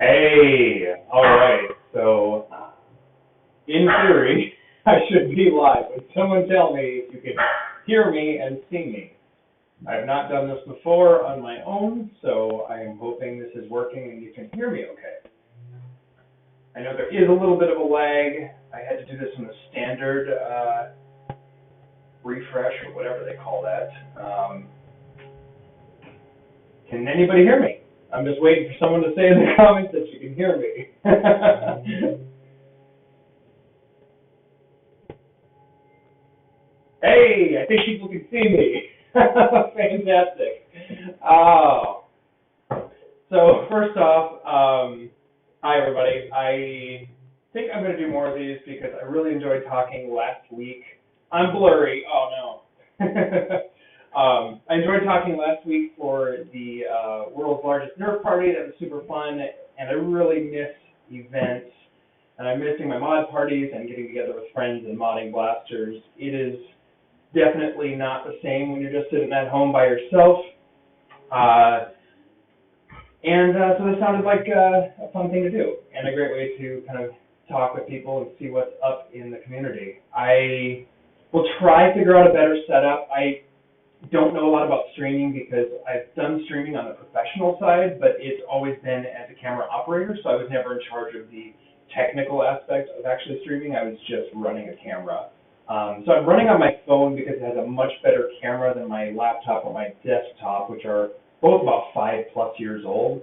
Hey, all right. So, in theory, I should be live. But someone tell me if you can hear me and see me. I have not done this before on my own, so I am hoping this is working and you can hear me okay. I know there is a little bit of a lag. I had to do this in the standard refresh or whatever they call that. Can anybody hear me? I'm just waiting for someone to say in the comments that you can hear me. Hey, I think people can see me. Fantastic. Oh. So first off, hi everybody. I think I'm going to do more of these because I really enjoyed talking last week. I'm blurry. Oh no. I enjoyed talking last week for the world's largest Nerf party. That was super fun, and I really miss events. And I'm missing my mod parties and getting together with friends and modding blasters. It is definitely not the same when you're just sitting at home by yourself. So this sounded like a fun thing to do and a great way to kind of talk with people and see what's up in the community. I will try to figure out a better setup. I don't know a lot about streaming because I've done streaming on the professional side, but it's always been as a camera operator, so I was never in charge of the technical aspect of actually streaming. I was just running a camera. So I'm running on my phone because it has a much better camera than my laptop or my desktop, which are both about 5+ years old.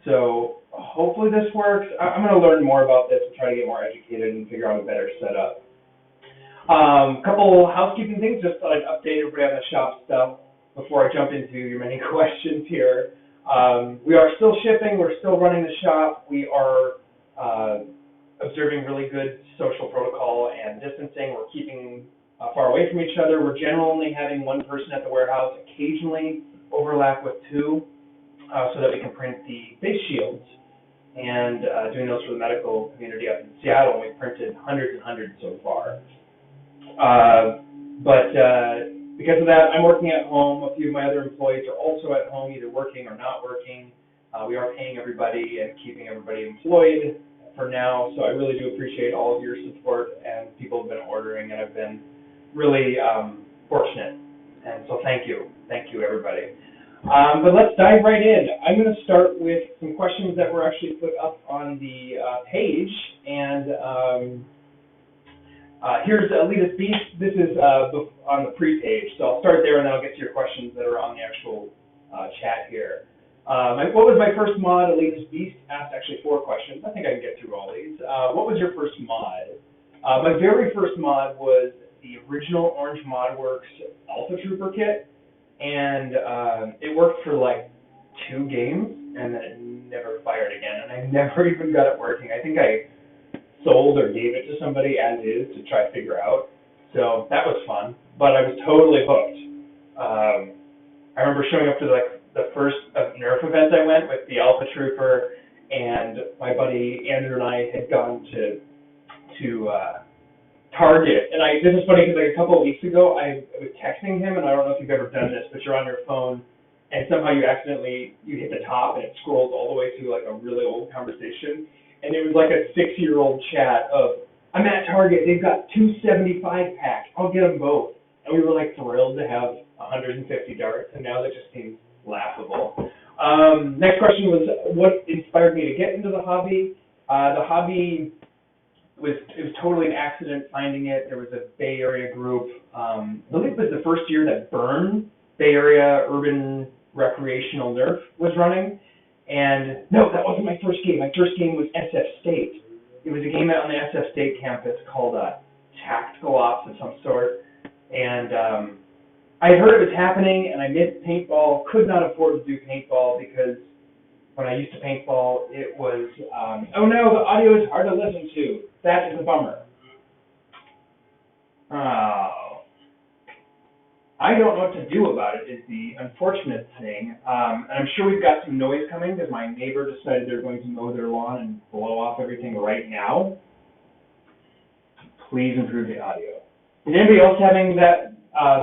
So hopefully this works. I'm going to learn more about this and try to get more educated and figure out a better setup. Couple housekeeping things, just thought I'd update everybody on the shop stuff before I jump into your many questions here. We are still shipping. We're still running the shop. We are observing really good social protocol and distancing. We're keeping far away from each other. We're generally having one person at the warehouse, occasionally overlap with two, so that we can print the face shields. And doing those for the medical community up in Seattle, and we've printed hundreds and hundreds so far. Because of that, I'm working at home. A few of my other employees are also at home, either working or not working. We are paying everybody and keeping everybody employed for now, so I really do appreciate all of your support, and people have been ordering, and I've been really fortunate, and so thank you everybody. But let's dive right in. I'm going to start with some questions that were actually put up on the page, and here's Alita's Beast. This is on the pre-page, so I'll start there and then I'll get to your questions that are on the actual chat here. What was my first mod? Alita's Beast asked actually 4 questions. I think I can get through all these. What was your first mod? My very first mod was the original Orange ModWorks Alpha Trooper kit, and it worked for like 2 games, and then it never fired again, and I never even got it working. I think I sold or gave it to somebody as is to try to figure out. So that was fun, but I was totally hooked. I remember showing up to the first Nerf event I went with the Alpha Trooper, and my buddy Andrew and I had gone to Target. And this is funny because like a couple of weeks ago I was texting him, and I don't know if you've ever done this, but you're on your phone and somehow you hit the top and it scrolls all the way through like a really old conversation. And it was like a 6-year-old chat of, I'm at Target, they've got 275 packs, I'll get them both. And we were like thrilled to have 150 darts, and now that just seems laughable. Next question was, what inspired me to get into the hobby? The hobby was totally an accident finding it. There was a Bay Area group, I believe it was the first year that Burn, Bay Area Urban Recreational Nerf, was running. And no, that wasn't my first game. My first game was SF State. It was a game out on the SF State campus called Tactical Ops of some sort. And I heard it was happening, and I missed paintball. Could not afford to do paintball because when I used to paintball, it was, oh no, the audio is hard to listen to. That is a bummer. Oh. I don't know what to do about it is the unfortunate thing. And I'm sure we've got some noise coming because my neighbor decided they're going to mow their lawn and blow off everything right now. Please improve the audio. Is anybody else having that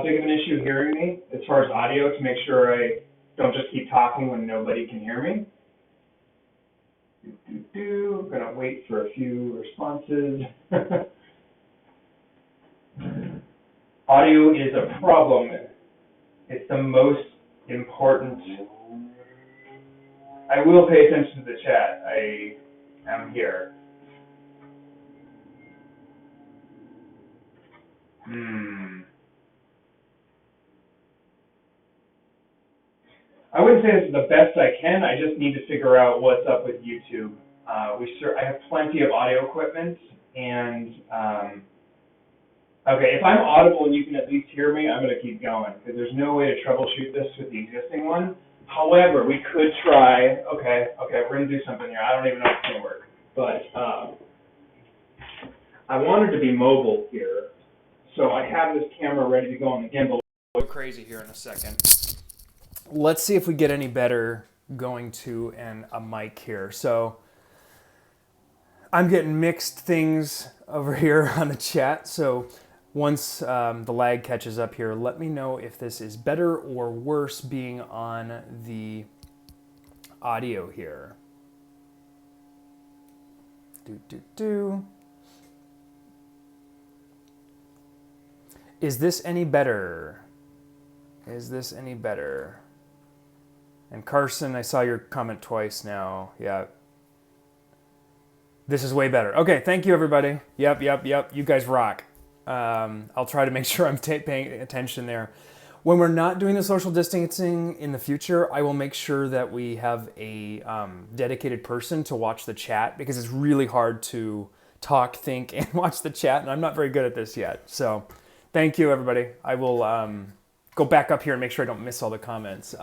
big of an issue hearing me as far as audio, to make sure I don't just keep talking when nobody can hear me? I'm gonna wait for a few responses. Audio is a problem. It's the most important. I will pay attention to the chat. I am here. I wouldn't say this is the best I can. I just need to figure out what's up with YouTube. I have plenty of audio equipment, and okay, if I'm audible and you can at least hear me, I'm going to keep going, because there's no way to troubleshoot this with the existing one. However, we could try, okay, we're going to do something here. I don't even know if it's going to work, but I wanted to be mobile here, so I have this camera ready to go on the gimbal. Go crazy here in a second. Let's see if we get any better going to a mic here. So I'm getting mixed things over here on the chat, so once the lag catches up here, let me know if this is better or worse being on the audio here. Is this any better? Is this any better? And Carson, I saw your comment twice now. Yeah. This is way better. Okay, thank you, everybody. Yep. You guys rock. I'll try to make sure I'm paying attention there. When we're not doing the social distancing in the future, I will make sure that we have a dedicated person to watch the chat, because it's really hard to talk, think, and watch the chat, and I'm not very good at this yet. So thank you, everybody. I will go back up here and make sure I don't miss all the comments.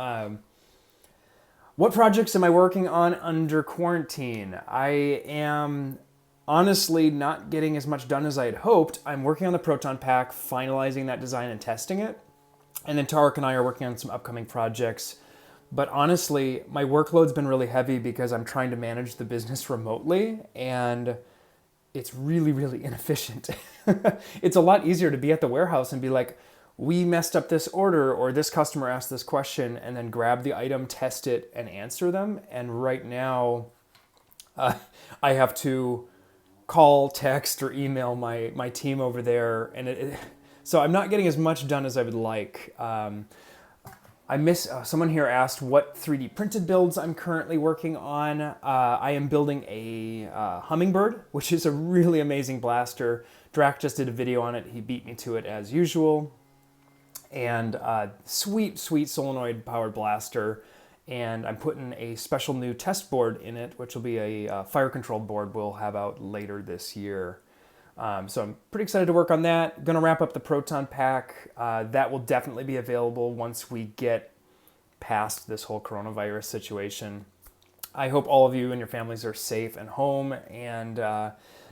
What projects am I working on under quarantine? I am honestly not getting as much done as I had hoped. I'm working on the Proton pack, finalizing that design and testing it. And then Tarek and I are working on some upcoming projects. But honestly, my workload's been really heavy because I'm trying to manage the business remotely, and it's really, really inefficient. It's a lot easier to be at the warehouse and be like, we messed up this order, or this customer asked this question, and then grab the item, test it, and answer them. And right now, I have to call, text, or email my team over there. And so I'm not getting as much done as I would like. I miss, someone here asked what 3D printed builds I'm currently working on. I am building a Hummingbird, which is a really amazing blaster. Drac just did a video on it. He beat me to it as usual. And sweet solenoid powered blaster. And I'm putting a special new test board in it, which will be a fire controlled board we'll have out later this year. So I'm pretty excited to work on that. Gonna wrap up the Proton pack. That will definitely be available once we get past this whole coronavirus situation. I hope all of you and your families are safe and home and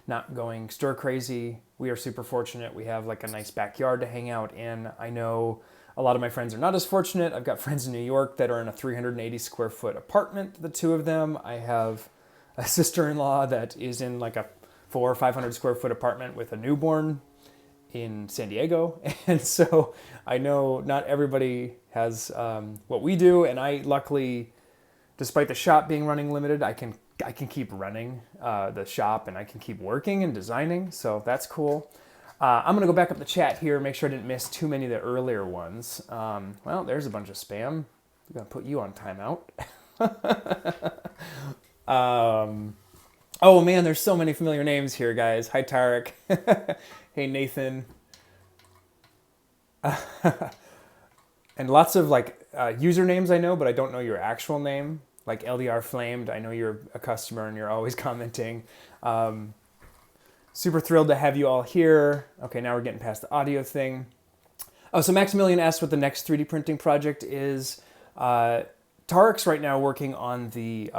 not going stir crazy. We are super fortunate. We have like a nice backyard to hang out in. I know a lot of my friends are not as fortunate. I've got friends in New York that are in a 380 square foot apartment, the two of them. I have a sister-in-law that is in like a 400 or 500 square foot apartment with a newborn in San Diego. And so I know not everybody has what we do. And I luckily, despite the shop being running limited, I can keep running the shop, and I can keep working and designing. So that's cool. I'm going to go back up the chat here, make sure I didn't miss too many of the earlier ones. Well, there's a bunch of spam. I'm going to put you on timeout. Oh man, there's so many familiar names here, guys. Hi, Tarek. Hey, Nathan. And lots of like usernames I know, but I don't know your actual name. Like LDR Flamed, I know you're a customer and you're always commenting. Super thrilled to have you all here. Okay, now we're getting past the audio thing. Oh, so Maximilian asked what the next 3D printing project is. Tarek's right now working on the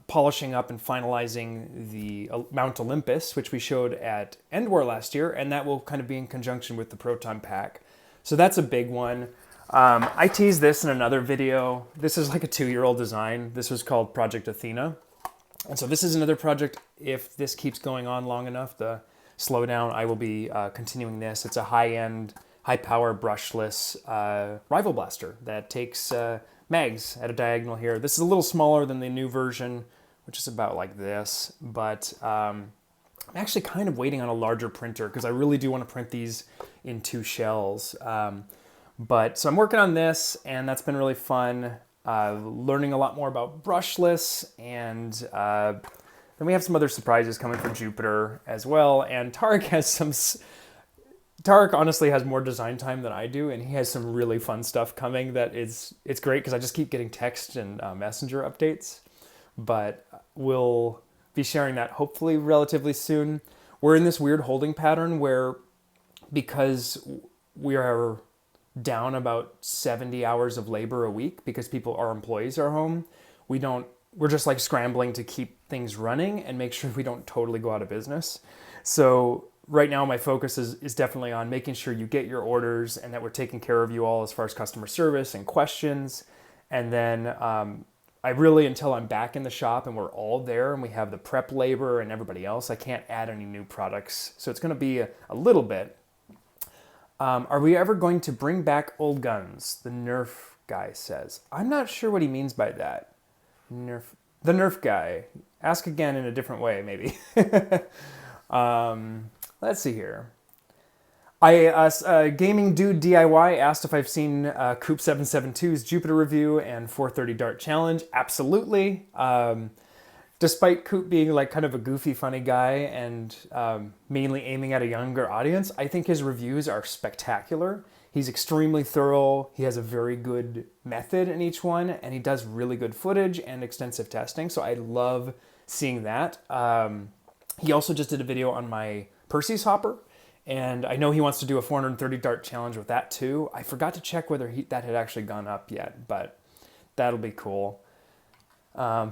polishing up and finalizing the Mount Olympus, which we showed at Endwar last year, and that will kind of be in conjunction with the Proton pack. So that's a big one. I teased this in another video. This is like a 2-year-old design. This was called Project Athena. And so this is another project. If this keeps going on long enough, the slowdown, I will be continuing this. It's a high-end, high-power brushless rival blaster that takes mags at a diagonal here. This is a little smaller than the new version, which is about like this. But I'm actually kind of waiting on a larger printer because I really do want to print these in 2 shells. So I'm working on this, and that's been really fun. Learning a lot more about brushless, and then we have some other surprises coming from Jupiter as well. And Tarek honestly has more design time than I do, and he has some really fun stuff coming that it's great because I just keep getting text and messenger updates. But we'll be sharing that hopefully relatively soon. We're in this weird holding pattern where, because we are down about 70 hours of labor a week because our employees are home, we're just like scrambling to keep things running and make sure we don't totally go out of business. So right now my focus is definitely on making sure you get your orders and that we're taking care of you all as far as customer service and questions. And then I really, until I'm back in the shop and we're all there and we have the prep labor and everybody else, I can't add any new products. So it's going to be a little bit. Are we ever going to bring back old guns? The Nerf guy says. I'm not sure what he means by that. The Nerf guy. Ask again in a different way, maybe. Let's see here. Gaming Dude DIY asked if I've seen Coop 772's Jupiter review and 430 Dart Challenge. Absolutely. Despite Coop being like kind of a goofy, funny guy and mainly aiming at a younger audience, I think his reviews are spectacular. He's extremely thorough. He has a very good method in each one, and he does really good footage and extensive testing. So I love seeing that. He also just did a video on my Percy's hopper, and I know he wants to do a 430 Dart Challenge with that too. I forgot to check whether that had actually gone up yet, but that'll be cool.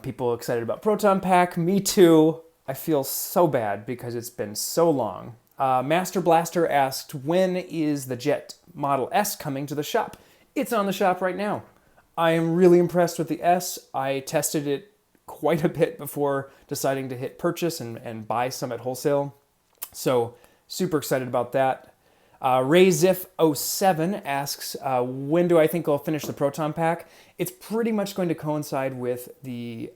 People excited about Proton Pack. Me too. I feel so bad because it's been so long. Master Blaster asked, when is the Jet Model S coming to the shop? It's on the shop right now. I am really impressed with the S. I tested it quite a bit before deciding to hit purchase and buy some at wholesale. So super excited about that. RayZiff07 asks, when do I think I'll finish the Proton Pack? It's pretty much going to coincide with the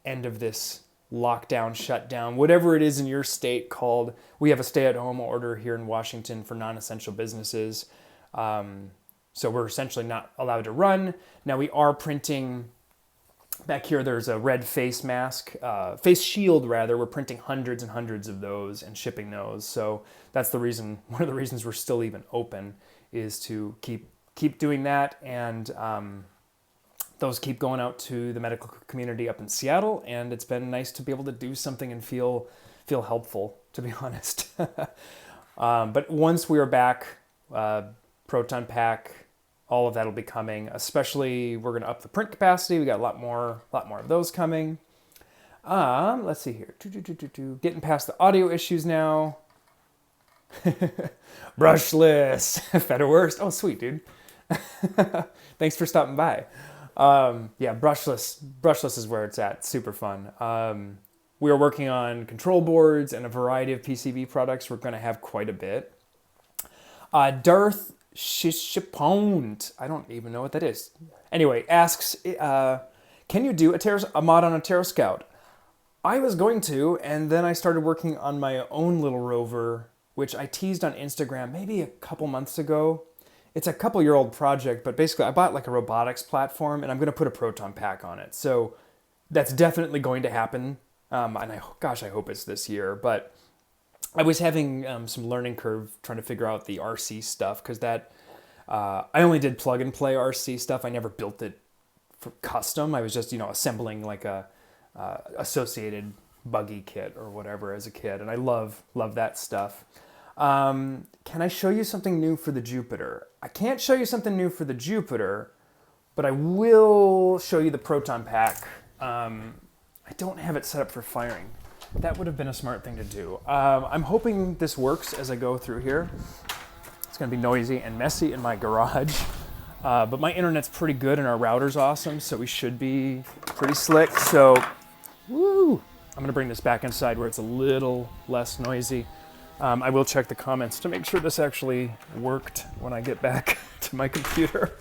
end of this lockdown, shutdown, whatever it is in your state called. We have a stay-at-home order here in Washington for non-essential businesses. So we're essentially not allowed to run. Now we are printing, back here there's a red face mask, face shield rather. We're printing hundreds and hundreds of those and shipping those. So that's the reason, one of the reasons we're still even open is to keep doing that. And those keep going out to the medical community up in Seattle, and it's been nice to be able to do something and feel helpful, to be honest. But once we are back, Proton Pack, all of that will be coming. Especially, we're going to up the print capacity. We got a lot more of those coming. Let's see here. Getting past the audio issues now. Brushless, Fed worst. Oh, sweet, dude. Thanks for stopping by. Yeah, brushless is where it's at. Super fun. We are working on control boards and a variety of PCB products. We're going to have quite a bit. Darth Shishapont, I don't even know what that is. Anyway, asks, can you do a mod on a Terra Scout? I was going to, and then I started working on my own little rover, which I teased on Instagram maybe a couple months ago. It's a couple-year-old project, but basically I bought like a robotics platform, and I'm going to put a Proton Pack on it. So that's definitely going to happen, and I hope it's this year. But I was having some learning curve trying to figure out the RC stuff, because I only did plug-and-play RC stuff. I never built it for custom. I was just assembling like a associated buggy kit or whatever as a kid, and I love that stuff. Can I show you something new for the Jupiter? I can't show you something new for the Jupiter, but I will show you the Proton Pack. I don't have it set up for firing. That would have been a smart thing to do. I'm hoping this works as I go through here. It's going to be noisy and messy in my garage, but my internet's pretty good and our router's awesome, so we should be pretty slick. So, woo! I'm going to bring this back inside where it's a little less noisy. I will check the comments to make sure this actually worked when I get back to my computer.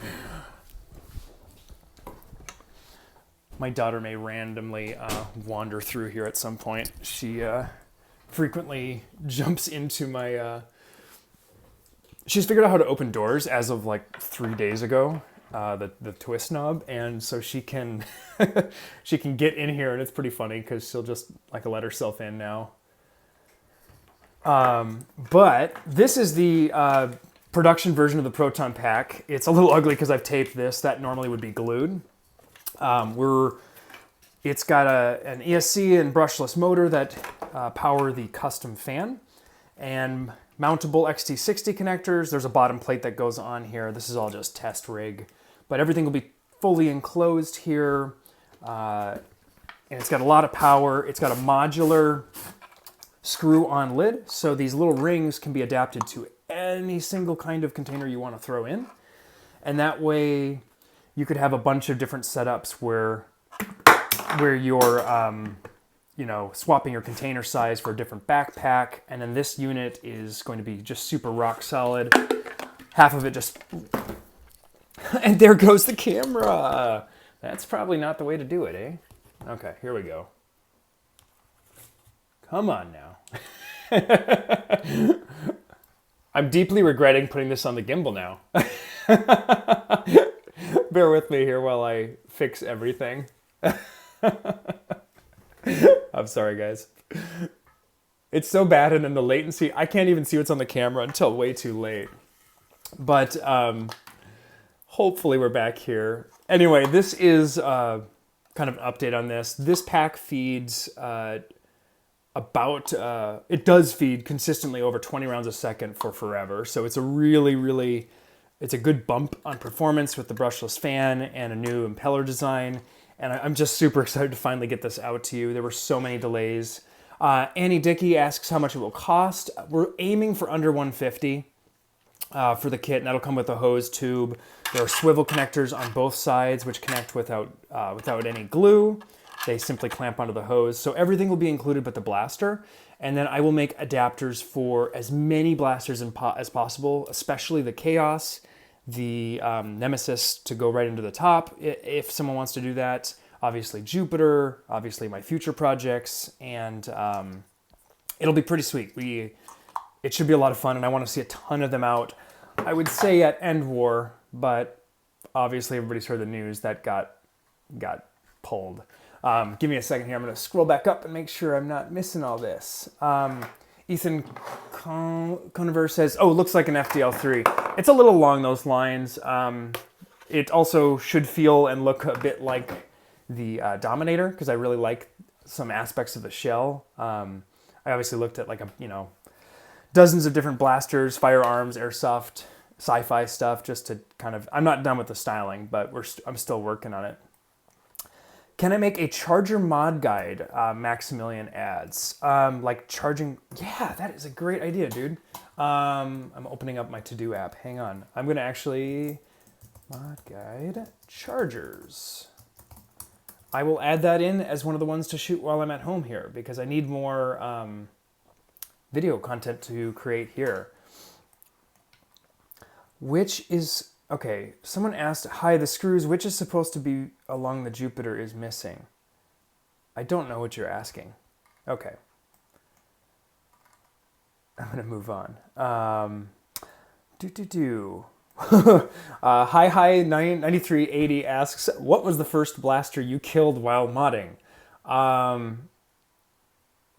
My daughter may randomly wander through here at some point. She frequently jumps into my... She's figured out how to open doors as of like 3 days ago, the twist knob, and so she can she can get in here, and it's pretty funny because she'll just like let herself in now. But this is the production version of the Proton pack. It's a little ugly because I've taped this. That normally would be glued. It's got an ESC and brushless motor that power the custom fan, and mountable XT60 connectors. There's a bottom plate that goes on here. This is all just test rig, but everything will be fully enclosed here. And it's got a lot of power. It's got a modular screw-on lid, so these little rings can be adapted to any single kind of container you want to throw in. And that way you could have a bunch of different setups where you're swapping your container size for a different backpack. And then this unit is going to be just super rock solid. Half of it just... And there goes the camera. That's probably not the way to do it, eh? Okay, here we go. Come on now. I'm deeply regretting putting this on the gimbal now. Bear with me here while I fix everything. I'm sorry, guys. It's so bad, and then the latency, I can't even see what's on the camera until way too late. But hopefully we're back here. Anyway, this is kind of an update on this. This pack feeds it does feed consistently over 20 rounds a second for forever. So it's a really, it's a good bump on performance with the brushless fan and a new impeller design. And I'm just super excited to finally get this out to you. There were so many delays. Annie Dickey asks how much it will cost. We're aiming for under $150 for the kit, and that'll come with a hose tube. There are swivel connectors on both sides, which connect without any glue. They simply clamp onto the hose. So everything will be included but the blaster. And then I will make adapters for as many blasters as possible, especially the Chaos, the Nemesis to go right into the top, if someone wants to do that. Obviously Jupiter, obviously my future projects, and it'll be pretty sweet. It should be a lot of fun, and I want to see a ton of them out. I would say at End War, but obviously everybody's heard the news that got pulled. Give me a second here. I'm going to scroll back up and make sure I'm not missing all this. Ethan Conover says, oh, looks like an FDL3. It's a little along those lines. It also should feel and look a bit like the Dominator, because I really like some aspects of the shell. I obviously looked at dozens of different blasters, firearms, airsoft, sci-fi stuff, just to kind of... I'm not done with the styling, but I'm still working on it. Can I make a charger mod guide? Maximilian adds. Like charging... Yeah, that is a great idea, dude. I'm opening up my to-do app. Hang on. I'm going to actually... Mod guide chargers. I will add that in as one of the ones to shoot while I'm at home here, because I need more video content to create here. Which is... Okay, someone asked, hi, the screws, which is supposed to be along the Jupiter is missing. I don't know what you're asking. Okay. I'm going to move on. Hi 9380 asks, what was the first blaster you killed while modding?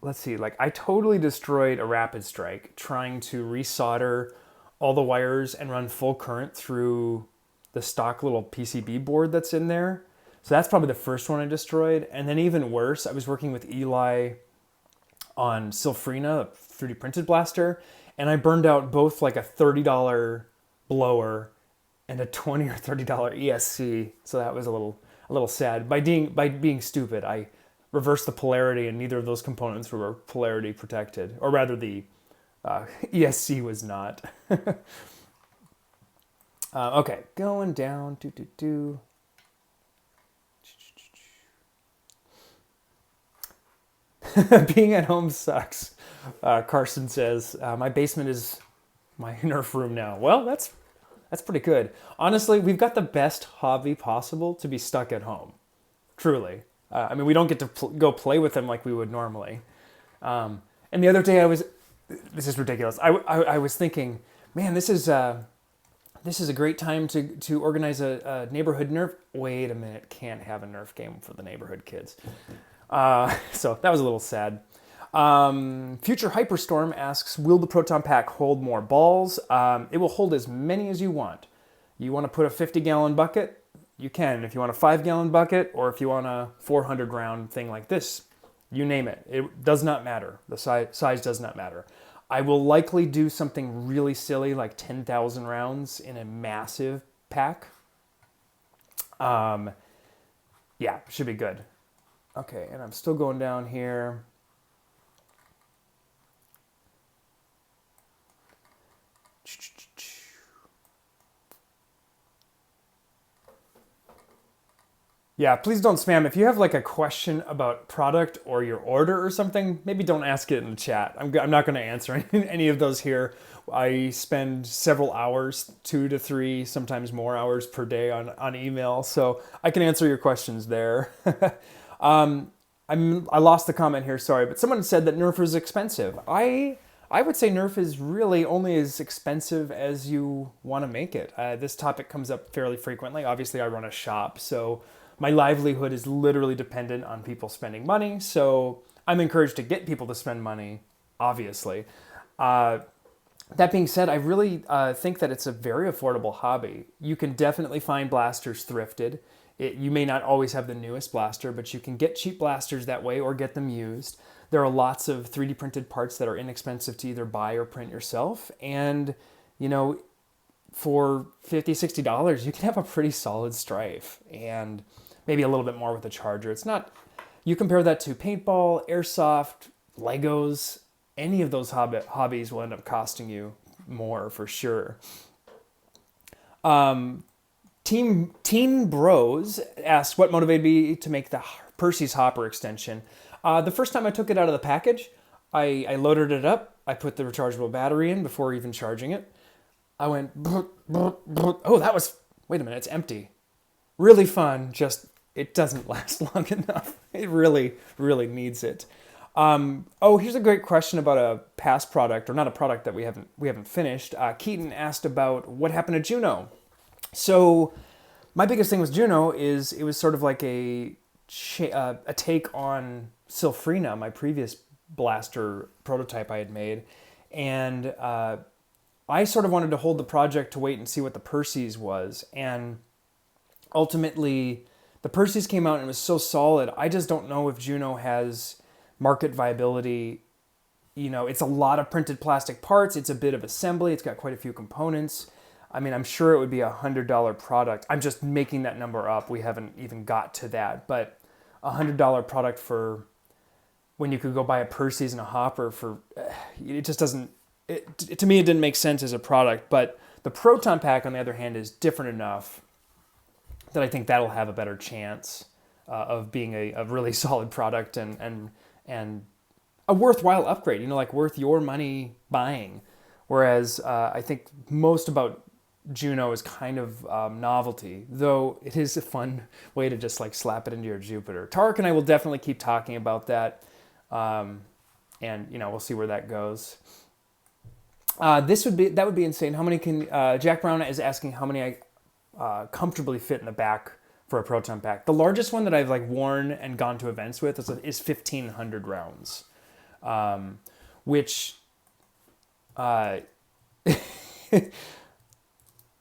Let's see, I totally destroyed a Rapid Strike trying to resolder all the wires and run full current through the stock little PCB board that's in there. So that's probably the first one I destroyed. And then even worse, I was working with Eli on Silfrina, a 3D printed blaster, and I burned out both a $30 blower and a $20 or $30 ESC. So that was a little sad. By being stupid, I reversed the polarity, and neither of those components were polarity protected, or rather the ESC was not. Okay, going down. Being at home sucks. Carson says, my basement is my Nerf room now. Well, that's pretty good. Honestly, we've got the best hobby possible to be stuck at home. truly. I mean, we don't get to go play with them like we would normally. And the other day this is ridiculous. I was thinking, man, this is a great time to organize a neighborhood Nerf. Wait a minute, can't have a Nerf game for the neighborhood kids. So that was a little sad. Future Hyperstorm asks, will the Proton Pack hold more balls? It will hold as many as you want. You want to put a 50-gallon bucket? You can. If you want a 5-gallon bucket, or if you want a 400-round thing like this, you name it. It does not matter. The size does not matter. I will likely do something really silly like 10,000 rounds in a massive pack. Yeah, should be good. Okay, and I'm still going down here. Yeah, please don't spam. If you have like a question about product or your order or something, maybe don't ask it in the chat. I'm not going to answer any of those here. I spend several hours, 2 to 3, sometimes more hours per day on email, so I can answer your questions there. I lost the comment here, sorry, but someone said that Nerf is expensive. I would say Nerf is really only as expensive as you want to make it. This topic comes up fairly frequently. Obviously, I run a shop, so my livelihood is literally dependent on people spending money, so I'm encouraged to get people to spend money, obviously. That being said, I really think that it's a very affordable hobby. You can definitely find blasters thrifted. You may not always have the newest blaster, but you can get cheap blasters that way or get them used. There are lots of 3D printed parts that are inexpensive to either buy or print yourself. And, you know, for $50, $60, you can have a pretty solid Strife. And maybe a little bit more with a charger. It's not, you compare that to paintball, airsoft, Legos, any of those hobbies will end up costing you more for sure. Teen Bros asked, what motivated me to make the Percy's Hopper extension? The first time I took it out of the package, I loaded it up. I put the rechargeable battery in before even charging it. I went, oh, that was, wait a minute, it's empty. Really fun, just it doesn't last long enough. It really, really needs it. Here's a great question about a past product, or not a product that we haven't finished. Keaton asked about what happened to Juno. So my biggest thing with Juno is it was sort of like a take on Silfrina, my previous blaster prototype I had made, and I sort of wanted to hold the project to wait and see what the Percy's was, and ultimately the Percy's came out and it was so solid. I just don't know if Juno has market viability. You know, it's a lot of printed plastic parts. It's a bit of assembly. It's got quite a few components. I mean, I'm sure it would be a $100 product. I'm just making that number up. We haven't even got to that. But a $100 product for when you could go buy a Percy's and a hopper for, it just doesn't, to me, it didn't make sense as a product. But the Proton Pack, on the other hand, is different enough that I think that'll have a better chance of being a really solid product and a worthwhile upgrade, you know, like worth your money buying. Whereas I think most about Juno is kind of novelty, though it is a fun way to just like slap it into your Jupiter. Tarek and I will definitely keep talking about that, and you know, we'll see where that goes. That would be insane. How many can Jack Brown is asking how many I comfortably fit in the back for a Proton Pack. The largest one that I've like worn and gone to events with is 1,500 rounds, which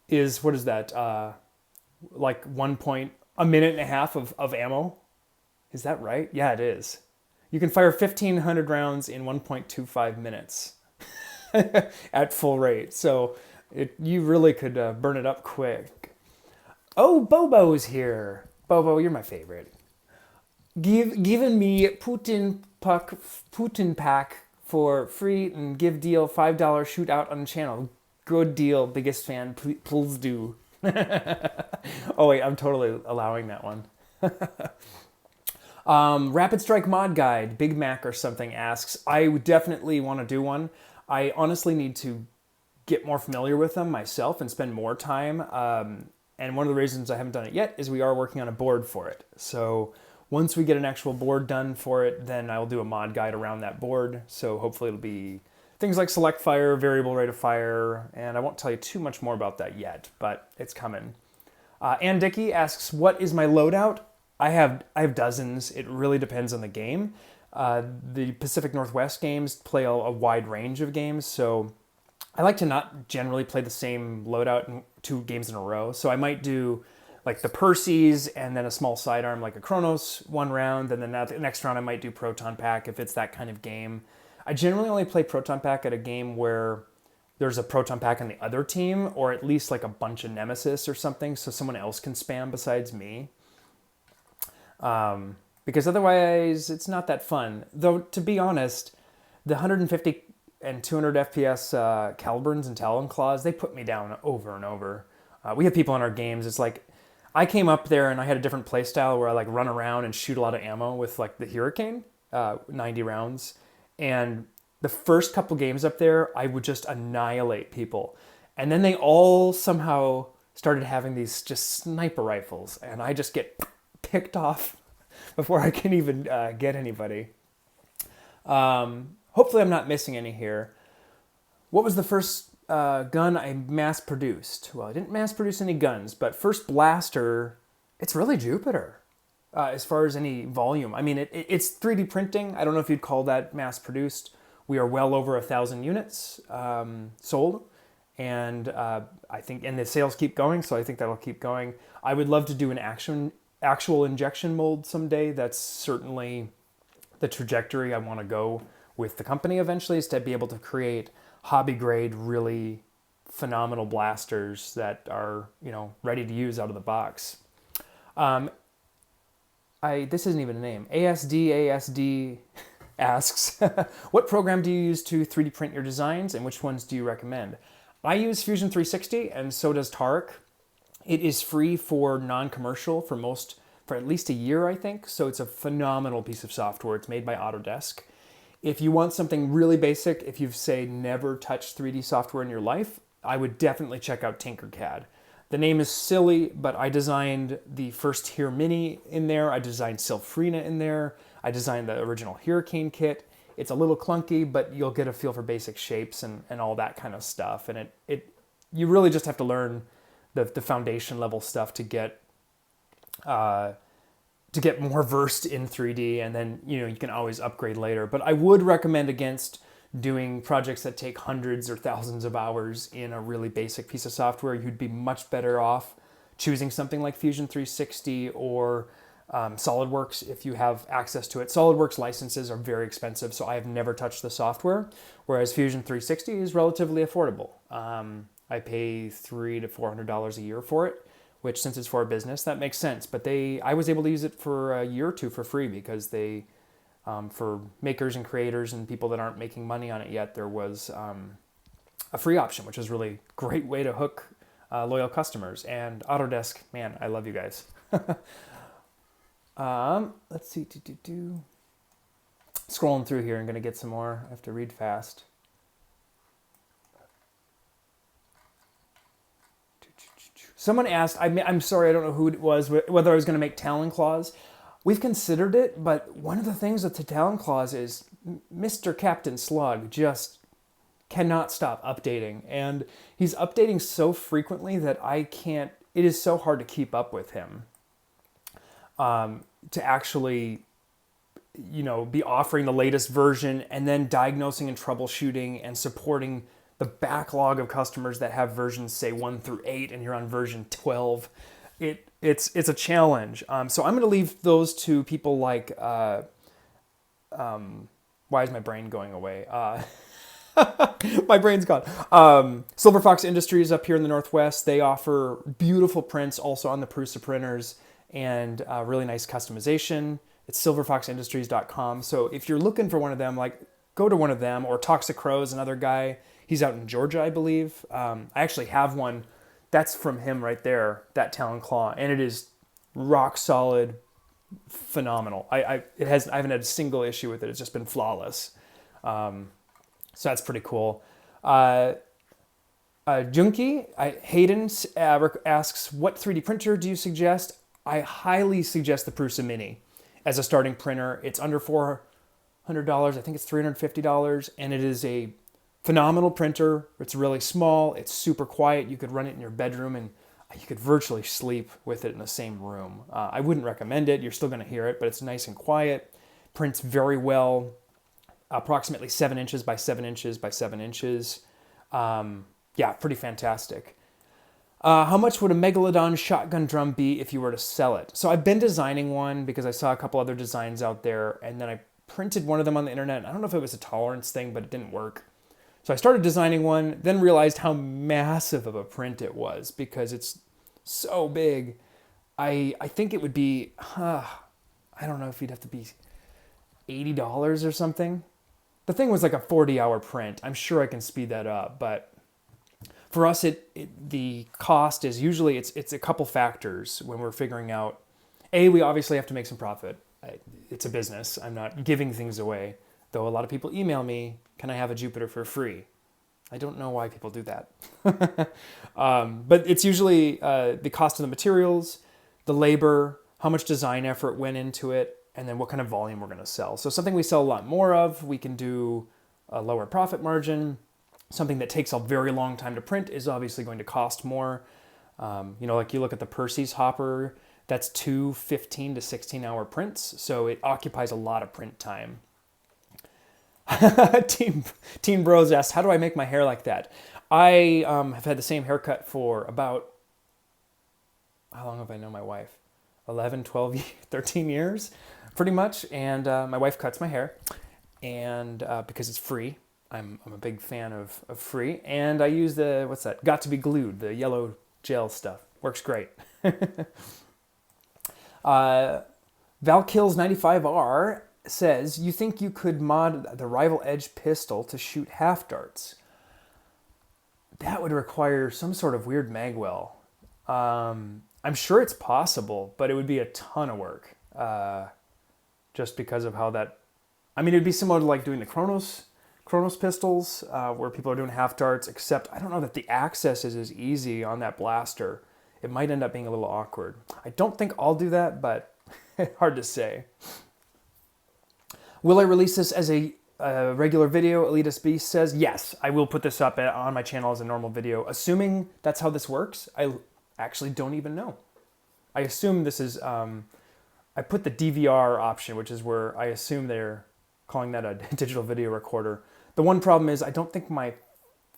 is, what is that? Like a minute and a half of ammo. Is that right? Yeah, it is. You can fire 1,500 rounds in 1.25 minutes at full rate. So you really could burn it up quick. Oh, Bobo's here. Bobo, you're my favorite. Giving me Putin Pack for free and give deal $5 shoot out on the channel. Good deal, biggest fan. Please do. Oh wait, I'm totally allowing that one. Rapid Strike Mod Guide, Big Mac or something asks, I would definitely want to do one. I honestly need to get more familiar with them myself and spend more time. And one of the reasons I haven't done it yet is we are working on a board for it. So Once we get an actual board done for it, then I'll do a mod guide around that board. So hopefully it'll be things like select fire, variable rate of fire, and I won't tell you too much more about that yet, but it's coming. Ann Dickey asks, what is my loadout? I have dozens. It really depends on the game. The Pacific Northwest games play a wide range of games, so I like to not generally play the same loadout in 2 games in a row. So I might do like the Perseus and then a small sidearm like a Kronos 1 round, and then the next round I might do Proton Pack if it's that kind of game. I generally only play Proton Pack at a game where there's a Proton Pack on the other team, or at least like a bunch of Nemesis or something, so someone else can spam besides me. Because otherwise it's not that fun. Though, to be honest, the 150 and 200 FPS Caliburns and Talon Claws, they put me down over and over. We have people in our games, it's like, I came up there and I had a different play style where I like run around and shoot a lot of ammo with like the Hurricane, 90 rounds. And the first couple games up there, I would just annihilate people. And then they all somehow started having these just sniper rifles, and I just get picked off before I can even get anybody. Hopefully I'm not missing any here. What was the first gun I mass produced? Well, I didn't mass produce any guns, but first blaster, it's really Jupiter. As far as any volume. I mean, it's 3D printing. I don't know if you'd call that mass produced. We are well over 1,000 units sold. And I think, and the sales keep going, so I think that'll keep going. I would love to do an actual injection mold someday. That's certainly the trajectory I want to go with the company eventually, is to be able to create hobby grade, really phenomenal blasters that are, ready to use out of the box. This isn't even a name. ASD asks, what program do you use to 3D print your designs, and which ones do you recommend? I use Fusion 360, and so does Tarek. It is free for non-commercial for at least a year, I think. So it's a phenomenal piece of software. It's made by Autodesk. If you want something really basic, if you've, say, never touched 3D software in your life, I would definitely check out Tinkercad. The name is silly, but I designed the first Here Mini in there. I designed Sylphrina in there. I designed the original Hurricane kit. It's a little clunky, but you'll get a feel for basic shapes and all that kind of stuff. And you really just have to learn the foundation level stuff to get more versed in 3D, and then you can always upgrade later. But I would recommend against doing projects that take hundreds or thousands of hours in a really basic piece of software. You'd be much better off choosing something like Fusion 360 or SolidWorks if you have access to it. SolidWorks licenses are very expensive, so I have never touched the software, whereas Fusion 360 is relatively affordable. I pay $300 to $400 a year for it, which, since it's for a business, that makes sense. But I was able to use it for a year or two for free because for makers and creators and people that aren't making money on it yet, there was a free option, which is really a great way to hook loyal customers. And Autodesk, man, I love you guys. Let's see. Scrolling through here, I'm going to get some more. I have to read fast. Someone asked, I'm sorry, I don't know who it was, whether I was going to make Talon Claws. We've considered it, but one of the things with the Talon Claws is Mr. Captain Slug just cannot stop updating. And he's updating so frequently that it is so hard to keep up with him. To actually, be offering the latest version and then diagnosing and troubleshooting and supporting the backlog of customers that have versions, say, 1 through 8, and you're on version 12. It's a challenge. So I'm going to leave those to people like, why is my brain going away? My brain's gone. Silver Fox Industries up here in the Northwest, they offer beautiful prints also on the Prusa printers and really nice customization. It's silverfoxindustries.com. So if you're looking for one of them, go to one of them, or Toxic Crow's another guy. He's out in Georgia, I believe. I actually have one. That's from him right there, that Talon Claw, and it is rock solid, phenomenal. I haven't had a single issue with it. It's just been flawless. So that's pretty cool. Junkie Hayden asks, what 3D printer do you suggest? I highly suggest the Prusa Mini. as a starting printer. It's under $400. I think it's $350, and it is a phenomenal printer. It's really small. It's super quiet. You could run it in your bedroom, and you could virtually sleep with it in the same room. I wouldn't recommend it. You're still going to hear it, but it's nice and quiet. Prints very well. Approximately 7 inches by 7 inches by 7 inches. Yeah, pretty fantastic. How much would a Megalodon shotgun drum be if you were to sell it? So I've been designing one because I saw a couple other designs out there, and then I printed one of them on the internet. I don't know if it was a tolerance thing, but it didn't work. So I started designing one, then realized how massive of a print it was because it's so big. I think it would be, I don't know if you'd have to be $80 or something. The thing was like a 40-hour print. I'm sure I can speed that up, but for us, the cost is usually, it's a couple factors when we're figuring out, we obviously have to make some profit. It's a business. I'm not giving things away, though a lot of people email me, can I have a Jupiter for free? I don't know why people do that. But it's usually the cost of the materials, the labor, how much design effort went into it, and then what kind of volume we're going to sell. So something we sell a lot more of, we can do a lower profit margin. Something that takes a very long time to print is obviously going to cost more. Like you look at the Percy's hopper, that's 2 15 to 16 hour prints. So it occupies a lot of print time. Teen Bros asked, how do I make my hair like that? I have had the same haircut for about, how long have I known my wife? 11, 12, 13 years, pretty much. And my wife cuts my hair, and because it's free. I'm a big fan of free. And I use the, what's that? Got to be glued, the yellow gel stuff. Works great. Valkills95R says, you think you could mod the Rival Edge pistol to shoot half darts? That would require some sort of weird magwell. I'm sure it's possible, but it would be a ton of work. Just because of how that, it'd be similar to like doing the Kronos pistols, where people are doing half darts, except I don't know that the access is as easy on that blaster. It might end up being a little awkward. I don't think I'll do that, but hard to say. Will I release this as a regular video? Elitist Beast says, yes, I will put this up on my channel as a normal video, assuming that's how this works. I actually don't even know. I assume this is, I put the DVR option, which is where I assume they're calling that a digital video recorder. The one problem is I don't think my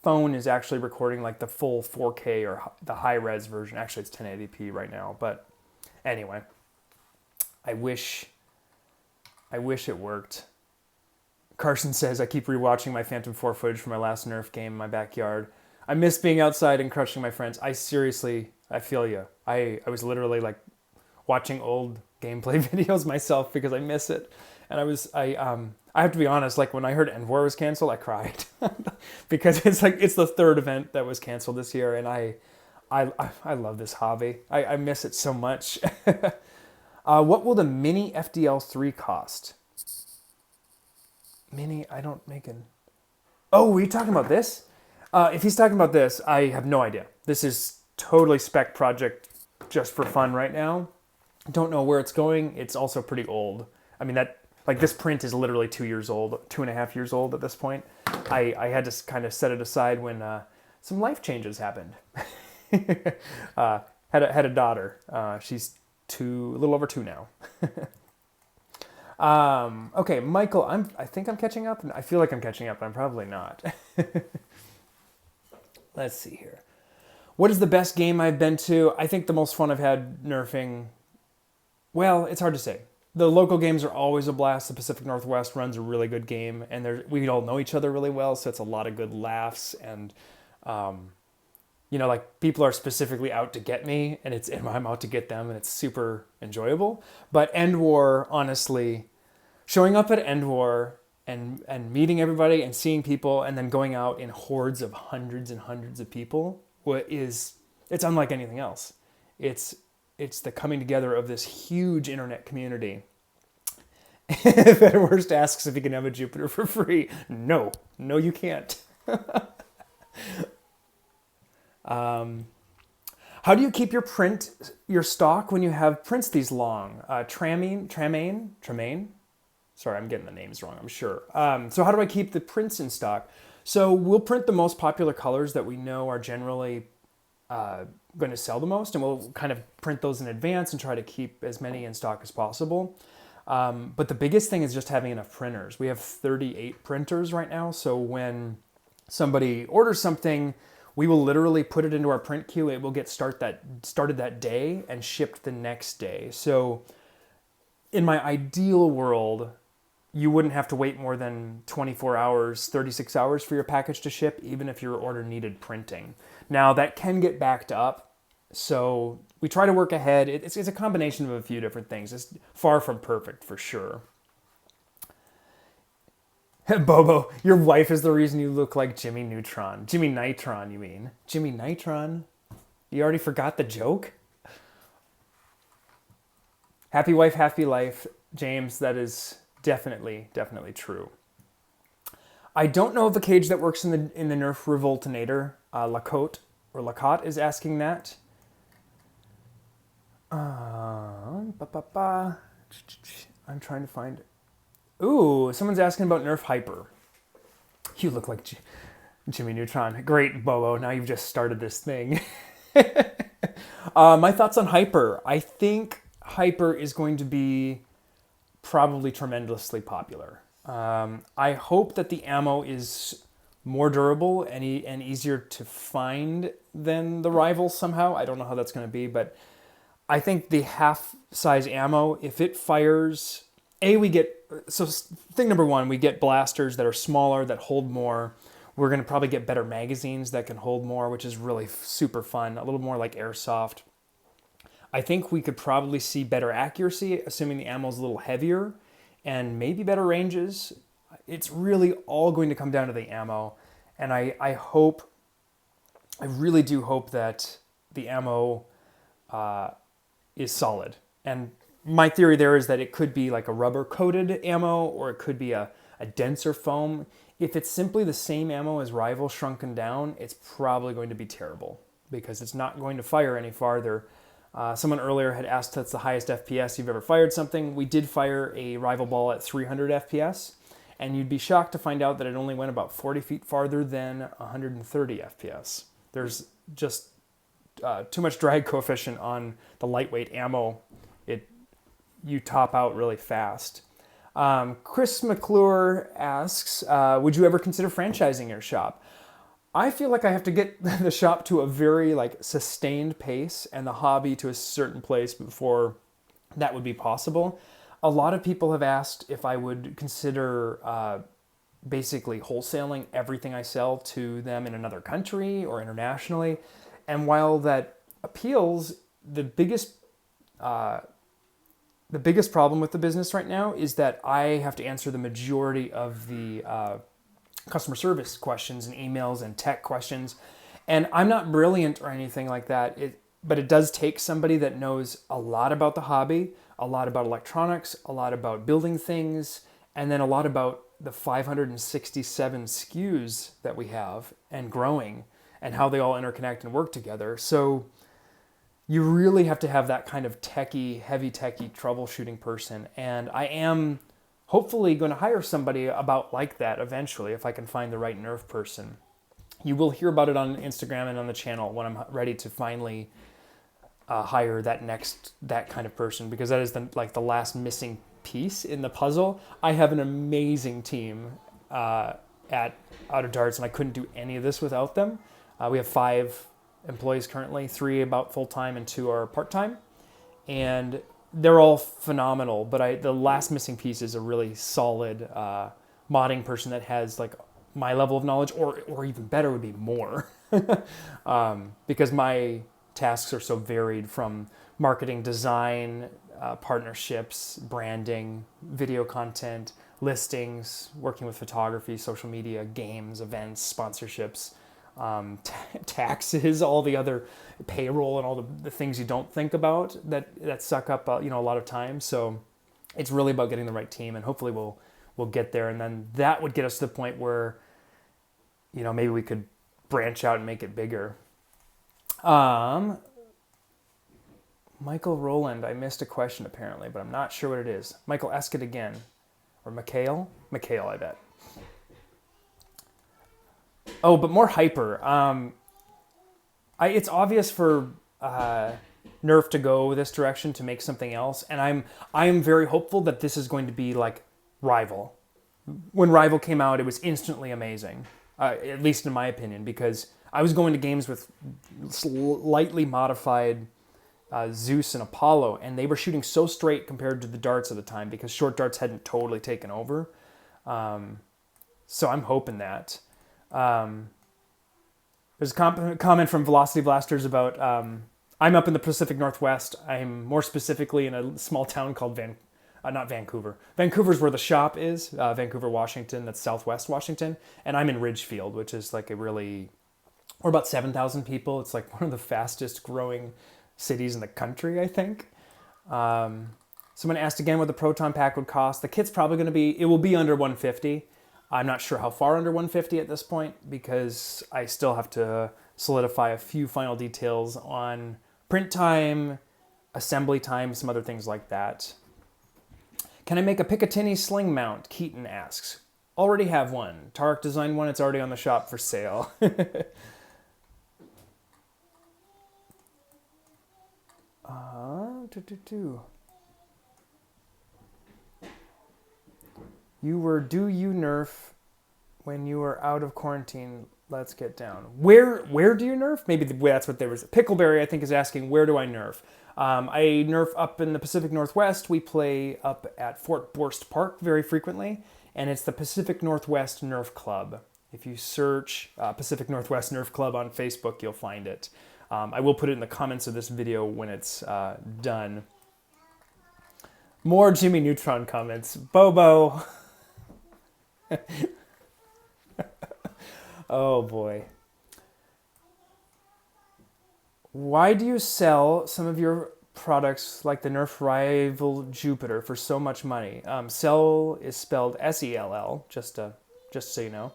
phone is actually recording like the full 4K or the high res version. Actually, it's 1080p right now. But anyway, I wish it worked. Carson says, I keep rewatching my Phantom 4 footage from my last Nerf game in my backyard. I miss being outside and crushing my friends. I feel you. I was literally like watching old gameplay videos myself because I miss it. And I have to be honest, like when I heard End War was canceled, I cried because it's the third event that was canceled this year. And I love this hobby. I miss it so much. What will the Mini FDL3 cost? Mini, I don't make an... Oh, were you talking about this? If he's talking about this, I have no idea. This is totally spec project just for fun right now. Don't know where it's going. It's also pretty old. This print is literally 2 years old, 2.5 years old at this point. I had to kind of set it aside when some life changes happened. Had a daughter. She's a little over 2 now. Okay, Michael, I think I'm catching up. I feel like I'm catching up, but I'm probably not. Let's see here. What is the best game I've been to? I think the most fun I've had nerfing. Well, it's hard to say. The local games are always a blast. The Pacific Northwest runs a really good game, and we all know each other really well, so it's a lot of good laughs. And people are specifically out to get me, and I'm out to get them, and it's super enjoyable. But End War, honestly, showing up at End War and meeting everybody and seeing people, and then going out in hordes of hundreds and hundreds of people it's unlike anything else. It's the coming together of this huge internet community. Fedworst asks if he can have a Jupiter for free. No, you can't. How How do you keep your stock when you have prints these long? Tremaine? Sorry, I'm getting the names wrong, I'm sure. So how do I keep the prints in stock? So we'll print the most popular colors that we know are generally going to sell the most, and we'll kind of print those in advance and try to keep as many in stock as possible. But the biggest thing is just having enough printers. We have 38 printers right now, so when somebody orders something, we will literally put it into our print queue. It will get started that day and shipped the next day. So in my ideal world, you wouldn't have to wait more than 24 hours, 36 hours for your package to ship, even if your order needed printing. Now, that can get backed up, so we try to work ahead. It's a combination of a few different things. It's far from perfect, for sure. Bobo, your wife is the reason you look like Jimmy Neutron. Jimmy Neutron, you mean? Jimmy Neutron? You already forgot the joke? Happy wife, happy life. James, that is definitely true. I don't know of a cage that works in the Nerf Revoltinator. Lacotte is asking that. I'm trying to find... Ooh, someone's asking about Nerf Hyper. You look like Jimmy Neutron. Great, Bobo. Now you've just started this thing. My thoughts on Hyper. I think Hyper is going to be probably tremendously popular. I hope that the ammo is more durable and easier to find than the rivals somehow. I don't know how that's going to be, but I think the half-size ammo, if it fires... So thing number one, we get blasters that are smaller, that hold more. We're going to probably get better magazines that can hold more, which is really super fun, a little more like airsoft. I think we could probably see better accuracy, assuming the ammo is a little heavier, and maybe better ranges. It's really all going to come down to the ammo, and I really do hope that the ammo is solid. And my theory there is that it could be like a rubber-coated ammo, or it could be a denser foam. If it's simply the same ammo as rival shrunken down, it's probably going to be terrible because it's not going to fire any farther. Someone earlier had asked that's the highest FPS you've ever fired something. We did fire a rival ball at 300 FPS, and you'd be shocked to find out that it only went about 40 feet farther than 130 FPS. There's just too much drag coefficient on the lightweight ammo. You top out really fast. Chris McClure asks, would you ever consider franchising your shop? I feel like I have to get the shop to a very sustained pace and the hobby to a certain place before that would be possible. A lot of people have asked if I would consider basically wholesaling everything I sell to them in another country or internationally. And while that appeals, the biggest problem with the business right now is that I have to answer the majority of the customer service questions and emails and tech questions. And I'm not brilliant or anything like that, but it does take somebody that knows a lot about the hobby, a lot about electronics, a lot about building things, and then a lot about the 567 SKUs that we have and growing and how they all interconnect and work together. So you really have to have that kind of heavy techie troubleshooting person. And I am hopefully going to hire somebody about like that eventually if I can find the right Nerf person. You will hear about it on Instagram and on the channel when I'm ready to finally hire that kind of person, because that is the last missing piece in the puzzle. I have an amazing team at Out of Darts, and I couldn't do any of this without them. We have 5 employees currently, 3 about full-time and 2 are part-time, and they're all phenomenal, but the last missing piece is a really solid modding person that has my level of knowledge, or even better would be more, because my tasks are so varied, from marketing, design, partnerships, branding, video content, listings, working with photography, social media, games, events, sponsorships, taxes, all the other payroll, and all the things you don't think about that suck up a lot of time. So it's really about getting the right team, and hopefully we'll get there, and then that would get us to the point where maybe we could branch out and make it bigger. Michael Rowland, I missed a question apparently, but I'm not sure what it is. Michael, ask it again. Or Mikhail? Mikhail, I bet. Oh, but more hyper. It's obvious for Nerf to go this direction to make something else, and I'm very hopeful that this is going to be like Rival. When Rival came out, it was instantly amazing, at least in my opinion, because I was going to games with slightly modified Zeus and Apollo, and they were shooting so straight compared to the darts at the time because short darts hadn't totally taken over. So I'm hoping that. There's a comment from Velocity Blasters about I'm up in the Pacific Northwest. I'm more specifically in a small town called not Vancouver. Vancouver's where the shop is, Vancouver, Washington. That's Southwest Washington. And I'm in Ridgefield, which is like we're about 7,000 people. It's like one of the fastest growing cities in the country, I think. Someone asked again what the Proton pack would cost. The kit's probably going to it will be under 150. I'm not sure how far under 150 at this point because I still have to solidify a few final details on print time, assembly time, some other things like that. Can I make a Picatinny sling mount? Keaton asks. Already have one. Tarek designed one. It's already on the shop for sale. Do you Nerf when you were out of quarantine? Let's get down. Where do you Nerf? Maybe that's what there was. Pickleberry, I think, is asking, where do I Nerf? I Nerf up in the Pacific Northwest. We play up at Fort Borst Park very frequently, and it's the Pacific Northwest Nerf Club. If you search Pacific Northwest Nerf Club on Facebook, you'll find it. I will put it in the comments of this video when it's done. More Jimmy Neutron comments. Bobo. Oh boy. Why do you sell some of your products like the Nerf Rival Jupiter for so much money? Sell is spelled S-E-L-L, just so you know.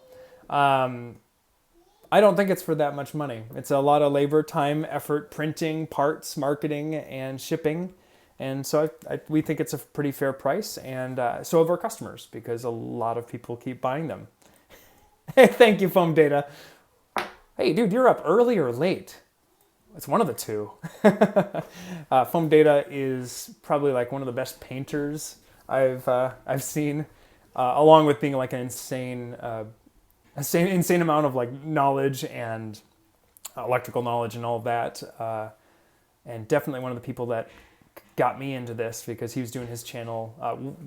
I don't think it's for that much money. It's a lot of labor, time, effort, printing, parts, marketing, and shipping. And so we think it's a pretty fair price, and so have our customers, because a lot of people keep buying them. Thank you, Foam Data. Hey, dude, you're up early or late? It's one of the two. Foam Data is probably like one of the best painters I've seen, along with being like an insane amount of like knowledge and electrical knowledge and all of that, and definitely one of the people that got me into this because he was doing his channel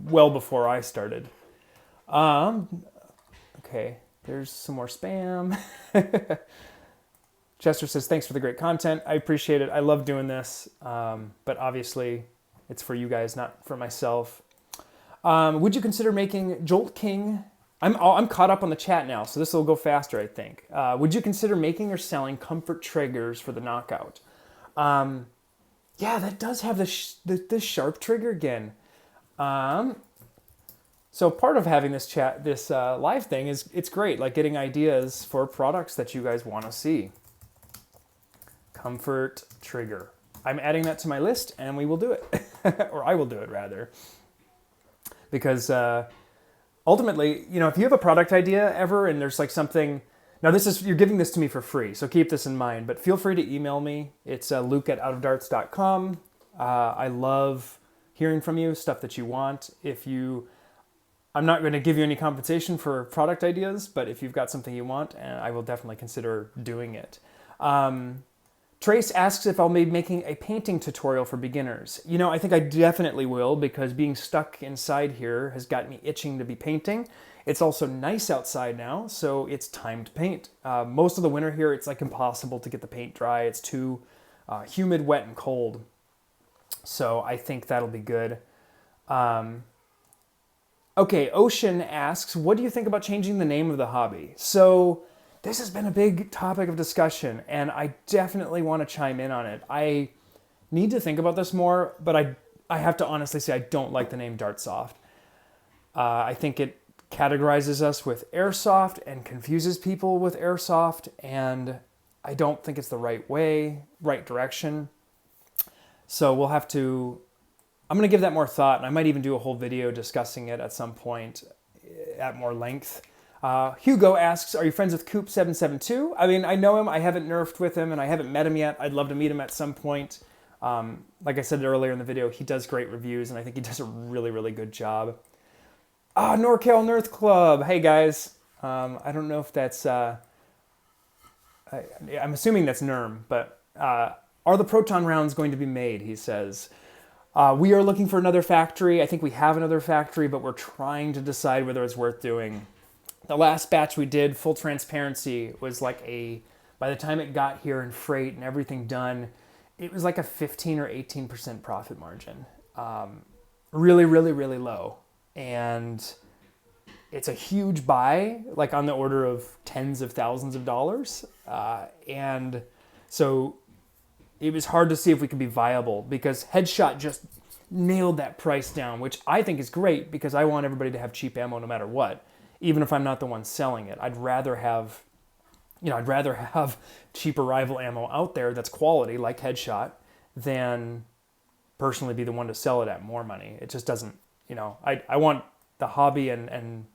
well before I started. Okay, there's some more spam. Chester says, thanks for the great content. I appreciate it. I love doing this, but obviously it's for you guys, not for myself. Would you consider making Jolt King? I'm caught up on the chat now, so this will go faster, I think. Would you consider making or selling comfort triggers for the Knockout? Yeah, that does have this sharp trigger again. So part of having this live thing is it's great, like getting ideas for products that you guys want to see. Comfort trigger. I'm adding that to my list, and we will do it, or I will do it rather, because ultimately, you know, if you have a product idea ever, and there's like something. Now you're giving this to me for free, so keep this in mind, but feel free to email me. It's luke@outofdarts.com. I love hearing from you, stuff that you want. I'm not going to give you any compensation for product ideas, but if you've got something you want, I will definitely consider doing it. Trace asks if I'll be making a painting tutorial for beginners. You know, I think I definitely will, because being stuck inside here has got me itching to be painting. It's also nice outside now, so it's time to paint. Most of the winter here, it's like impossible to get the paint dry. It's too humid, wet, and cold. So I think that'll be good. Okay, Ocean asks, what do you think about changing the name of the hobby? So this has been a big topic of discussion, and I definitely want to chime in on it. I need to think about this more, but I have to honestly say I don't like the name Dartsoft. I think it categorizes us with airsoft and confuses people with airsoft, and I don't think it's the right direction. So we'll have to, I'm going to give that more thought, and I might even do a whole video discussing it at some point at more length. Hugo asks, are you friends with Coop772? I mean, I know him. I haven't nerfed with him, and I haven't met him yet. I'd love to meet him at some point. Like I said earlier in the video, he does great reviews, and I think he does a really, really good job. NorCal Nerf Club. Hey, guys. I don't know if that's... I'm assuming that's NERM, but are the Proton rounds going to be made, he says. We are looking for another factory. I think we have another factory, but we're trying to decide whether it's worth doing. The last batch we did, full transparency, was like by the time it got here and freight and everything done, it was like a 15 or 18% profit margin. Really, really, really low. And it's a huge buy, like on the order of tens of thousands of dollars. And so it was hard to see if we could be viable because Headshot just nailed that price down, which I think is great because I want everybody to have cheap ammo no matter what. Even if I'm not the one selling it, I'd rather have cheaper rival ammo out there that's quality, like Headshot, than personally be the one to sell it at more money. It just doesn't, I want the hobby and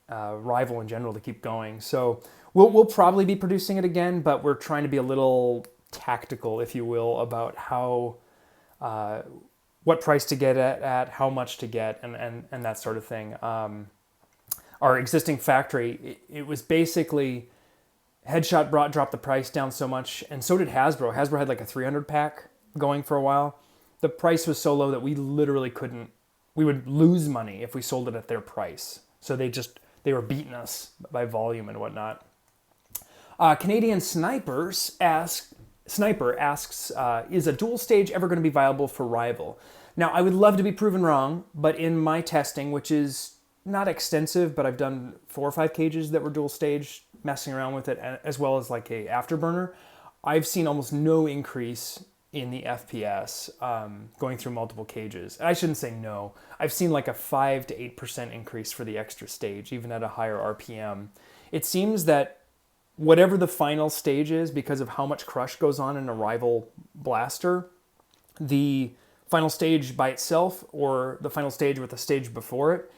rival in general to keep going. So we'll probably be producing it again, but we're trying to be a little tactical, if you will, about how, what price to get at, how much to get, and that sort of thing. Our existing factory, it was basically, Headshot dropped the price down so much, and so did Hasbro. Hasbro had like a 300 pack going for a while. The price was so low that we literally we would lose money if we sold it at their price. So they were beating us by volume and whatnot. Canadian Sniper asks, is a dual stage ever going to be viable for rival? Now, I would love to be proven wrong, but in my testing, which is not extensive, but I've done 4 or 5 cages that were dual stage, messing around with it, as well as like a afterburner. I've seen almost no increase in the FPS going through multiple cages. I shouldn't say no. I've seen like a 5 to 8% increase for the extra stage, even at a higher RPM. It seems that whatever the final stage is, because of how much crush goes on in a rival blaster, the final stage by itself or the final stage with the stage before it,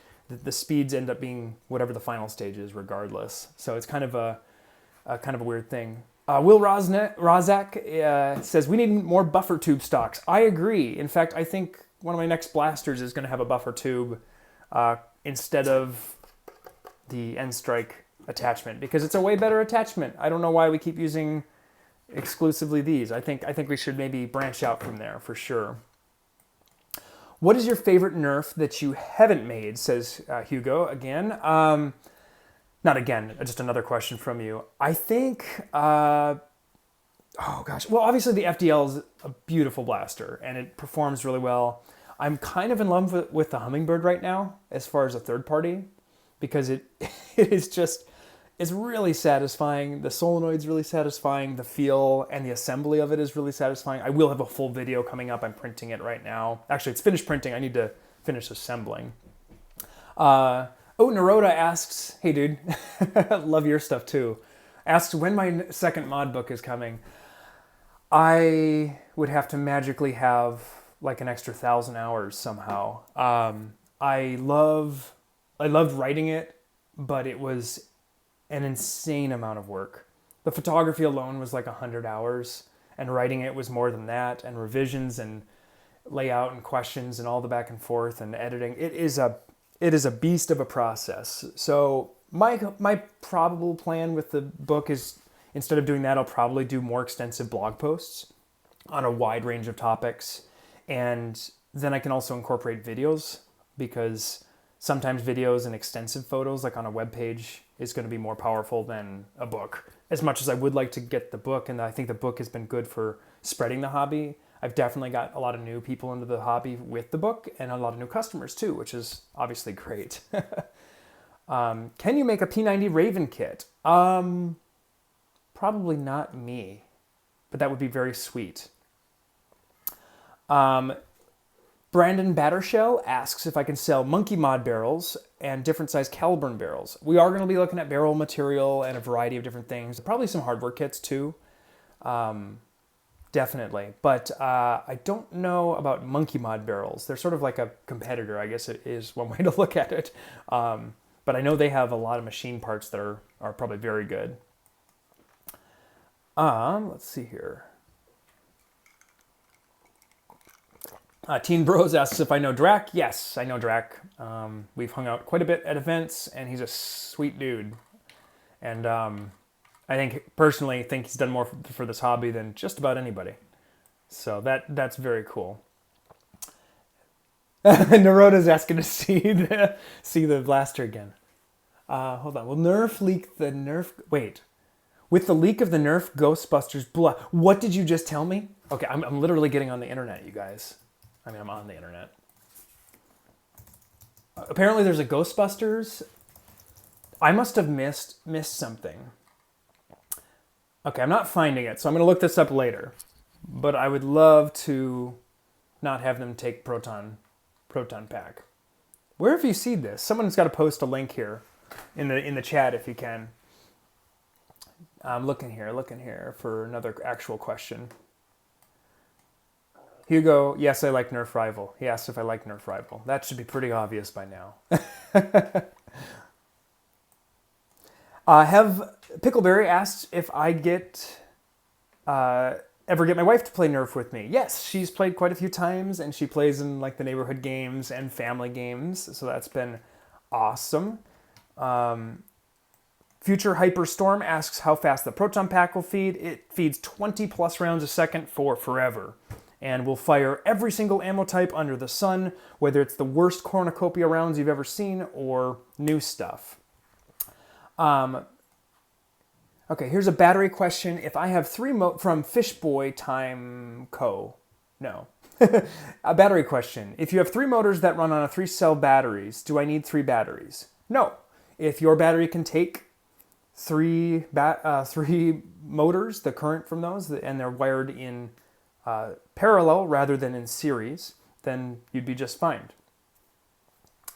the speeds end up being whatever the final stage is regardless. So it's kind of a weird thing. Will Rozak says, we need more buffer tube stocks. I agree. In fact, I think one of my next blasters is going to have a buffer tube instead of the end strike attachment because it's a way better attachment. I don't know why we keep using exclusively these. I think we should maybe branch out from there for sure. What is your favorite Nerf that you haven't made, says Hugo again. Not again, just another question from you. I think, well, obviously the FDL is a beautiful blaster and it performs really well. I'm kind of in love with the Hummingbird right now as far as a third party because it is really satisfying. The solenoid's really satisfying. The feel and the assembly of it is really satisfying. I will have a full video coming up. I'm printing it right now. Actually, it's finished printing. I need to finish assembling. Naroda asks, hey dude, love your stuff too. Asks when my second mod book is coming. I would have to magically have like an extra 1,000 hours somehow. I loved writing it, but it was an insane amount of work. The photography alone was like 100 hours, and writing it was more than that, and revisions and layout and questions and all the back and forth and editing. It is a beast of a process. So my probable plan with the book is, instead of doing that, I'll probably do more extensive blog posts on a wide range of topics. And then I can also incorporate videos because sometimes videos and extensive photos, like on a web page, is going to be more powerful than a book. As much as I would like to get the book, and I think the book has been good for spreading the hobby, I've definitely got a lot of new people into the hobby with the book and a lot of new customers too, which is obviously great. Can you make a P90 Raven kit? Probably not me, but that would be very sweet. Brandon Battershell asks if I can sell monkey mod barrels and different size Caliburn barrels. We are going to be looking at barrel material and a variety of different things. Probably some hardware kits too. definitely. But I don't know about monkey mod barrels. They're sort of like a competitor, I guess it is one way to look at it. But I know they have a lot of machine parts that are probably very good. Let's see here. Teen Bros asks if I know Drac. Yes, I know Drac. We've hung out quite a bit at events, and he's a sweet dude. And I personally think he's done more for this hobby than just about anybody. So that's very cool. Naroda's asking to see the blaster again. Hold on. Will Nerf leak the Nerf? Wait. With the leak of the Nerf Ghostbusters blood. What did you just tell me? Okay, I'm literally getting on the internet, you guys. I mean, I'm on the internet. Apparently there's a Ghostbusters. I must have missed something. Okay, I'm not finding it, so I'm going to look this up later. But I would love to not have them take Proton pack. Where have you seen this? Someone's got to post a link here in the chat if you can. I'm looking here for another actual question. Hugo, yes, I like Nerf Rival. He asked if I like Nerf Rival. That should be pretty obvious by now. Have Pickleberry asked if I ever get my wife to play Nerf with me. Yes, she's played quite a few times, and she plays in like the neighborhood games and family games, so that's been awesome. Future Hyperstorm asks how fast the Proton pack will feed. It feeds 20 plus rounds a second for forever, and will fire every single ammo type under the sun, whether it's the worst cornucopia rounds you've ever seen or new stuff. Okay, here's a battery question. If I have from Fishboy Time Co. No. A battery question. If you have 3 motors that run on 3-cell batteries, do I need 3 batteries? No. If your battery can take 3 motors, the current from those, and they're wired in parallel rather than in series, then you'd be just fine.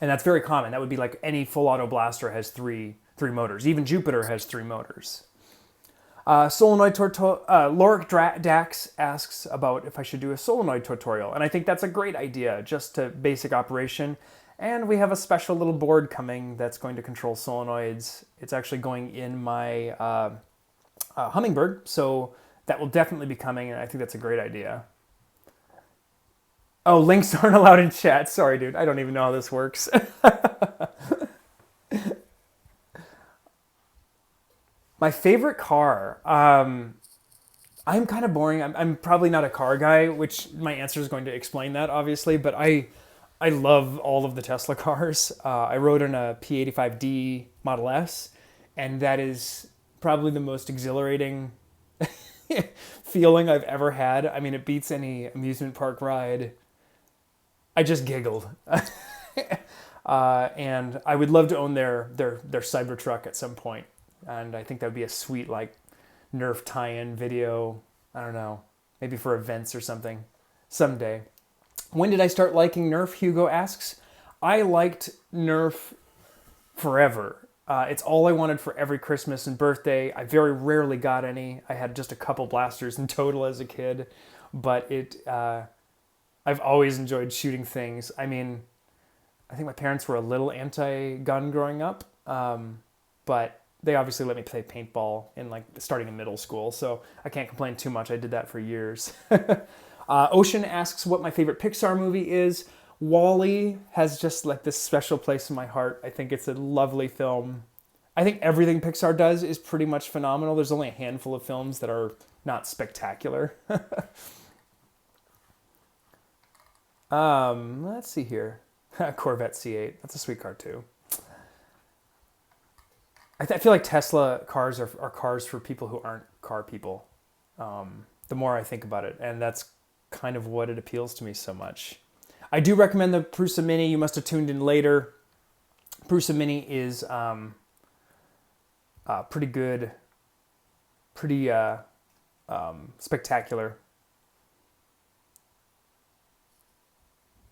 And that's very common. That would be like any full auto blaster has three motors. Even Jupiter has 3 motors. Loric Dax asks about if I should do a solenoid tutorial, and I think that's a great idea, just to basic operation. And we have a special little board coming that's going to control solenoids. It's actually going in my Hummingbird, so that will definitely be coming, and I think that's a great idea. Oh, links aren't allowed in chat. Sorry, dude. I don't even know how this works. My favorite car. I'm kind of boring. I'm probably not a car guy, which my answer is going to explain that, obviously. But I love all of the Tesla cars. I rode in a P85D Model S, and that is probably the most exhilarating feeling I've ever had. I mean, it beats any amusement park ride. I just giggled. And I would love to own their Cybertruck at some point. And I think that would be a sweet, like, Nerf tie-in video. I don't know. Maybe for events or something. Someday. When did I start liking Nerf? Hugo asks. I liked Nerf forever. It's all I wanted for every Christmas and birthday. I very rarely got any. I had just a couple blasters in total as a kid. But I've always enjoyed shooting things. I mean, I think my parents were a little anti-gun growing up. But they obviously let me play paintball starting in middle school, so I can't complain too much. I did that for years. Ocean asks what my favorite Pixar movie is. WALL-E has just like this special place in my heart. I think it's a lovely film. I think everything Pixar does is pretty much phenomenal. There's only a handful of films that are not spectacular. Let's see here. Corvette C8. That's a sweet car too. I feel like Tesla cars are cars for people who aren't car people. The more I think about it, and that's kind of what it appeals to me so much. I do recommend the Prusa Mini. You must have tuned in later. Prusa Mini is pretty good, pretty spectacular.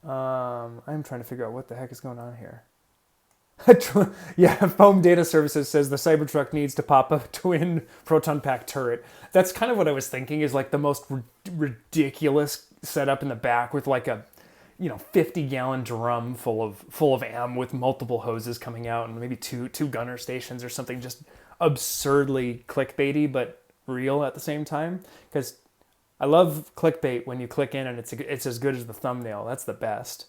I'm trying to figure out what the heck is going on here. Yeah, Foam Data Services says the Cybertruck needs to pop a twin proton pack turret. That's kind of what I was thinking, is like the most ridiculous setup in the back with like a 50-gallon drum full of am with multiple hoses coming out and maybe two gunner stations or something, just absurdly clickbaity but real at the same time. Because I love clickbait when you click in and it's as good as the thumbnail. That's the best.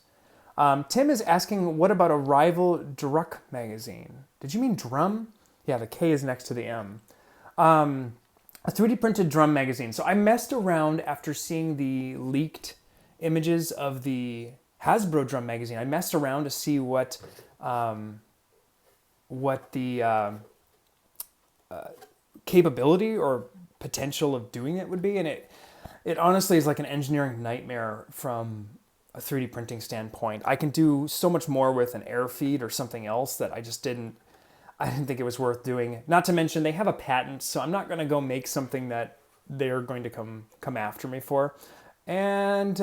Tim is asking, what about a rival Druck magazine? Did you mean drum? Yeah, the K is next to the M. A 3D printed drum magazine. So I messed around after seeing the leaked images of the Hasbro drum magazine. I messed around to see what the capability or potential of doing it would be, and it honestly is like an engineering nightmare from a 3D printing standpoint. I can do so much more with an air feed or something else that I didn't think it was worth doing. Not to mention they have a patent, so I'm not going to go make something that they're going to come after me for. And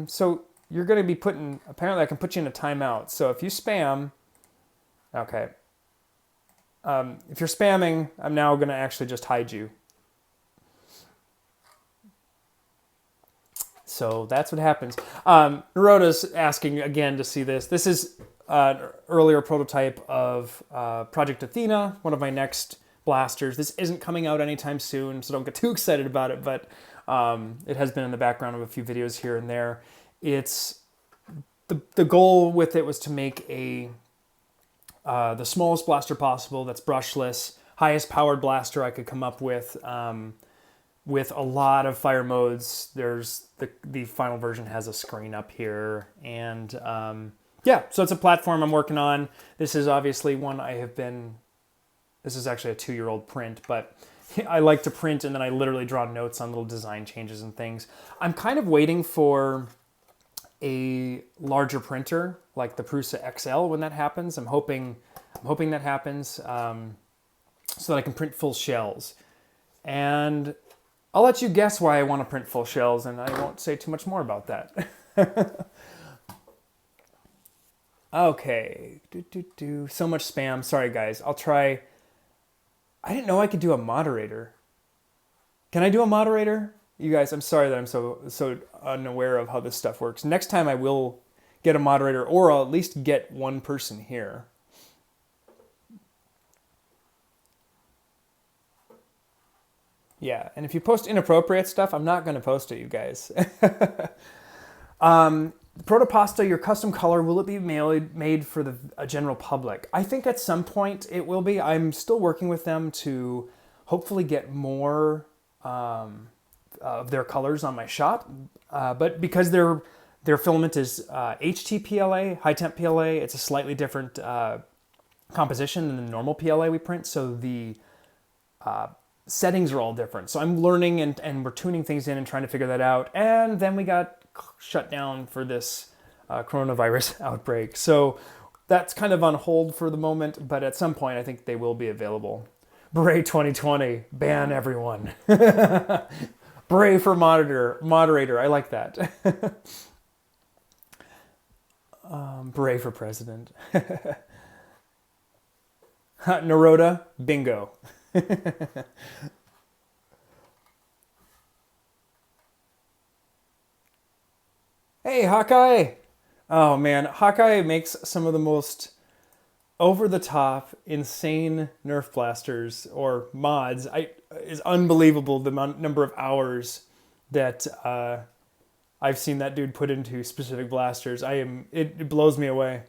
so you're going to be apparently I can put you in a timeout. So if you spam, okay. If you're spamming, I'm now going to actually just hide you. So that's what happens. Naroda's asking again to see this. This is an earlier prototype of Project Athena, one of my next blasters. This isn't coming out anytime soon, so don't get too excited about it, but it has been in the background of a few videos here and there. It's the goal with it was to make the smallest blaster possible that's brushless, highest powered blaster I could come up with a lot of fire modes. There's the final version has a screen up here, and yeah, so it's a platform I'm working on. This is obviously one this is actually a 2-year-old print, but I like to print and then I literally draw notes on little design changes and things. I'm kind of waiting for a larger printer like the Prusa XL when that happens. I'm hoping that happens so that I can print full shells. And I'll let you guess why I want to print full shells, and I won't say too much more about that. Okay. So much spam. Sorry, guys. I'll try. I didn't know I could do a moderator. Can I do a moderator? You guys, I'm sorry that I'm so unaware of how this stuff works. Next time I will get a moderator, or I'll at least get one person here. Yeah, and if you post inappropriate stuff, I'm not going to post it, you guys. Protopasta, your custom color, will it be made for the general public? I think at some point it will be. I'm still working with them to hopefully get more of their colors on my shop. But because their filament is HT-PLA, high temp PLA, it's a slightly different composition than the normal PLA we print, so the settings are all different. So I'm learning and we're tuning things in and trying to figure that out. And then we got shut down for this coronavirus outbreak. So that's kind of on hold for the moment, but at some point I think they will be available. Bray 2020, ban everyone. Bray for moderator, I like that. Bray for president. Naroda, bingo. Hey, Hawkeye! Oh man, Hawkeye makes some of the most over-the-top, insane Nerf blasters or mods. It's unbelievable the number of hours that I've seen that dude put into specific blasters. It blows me away.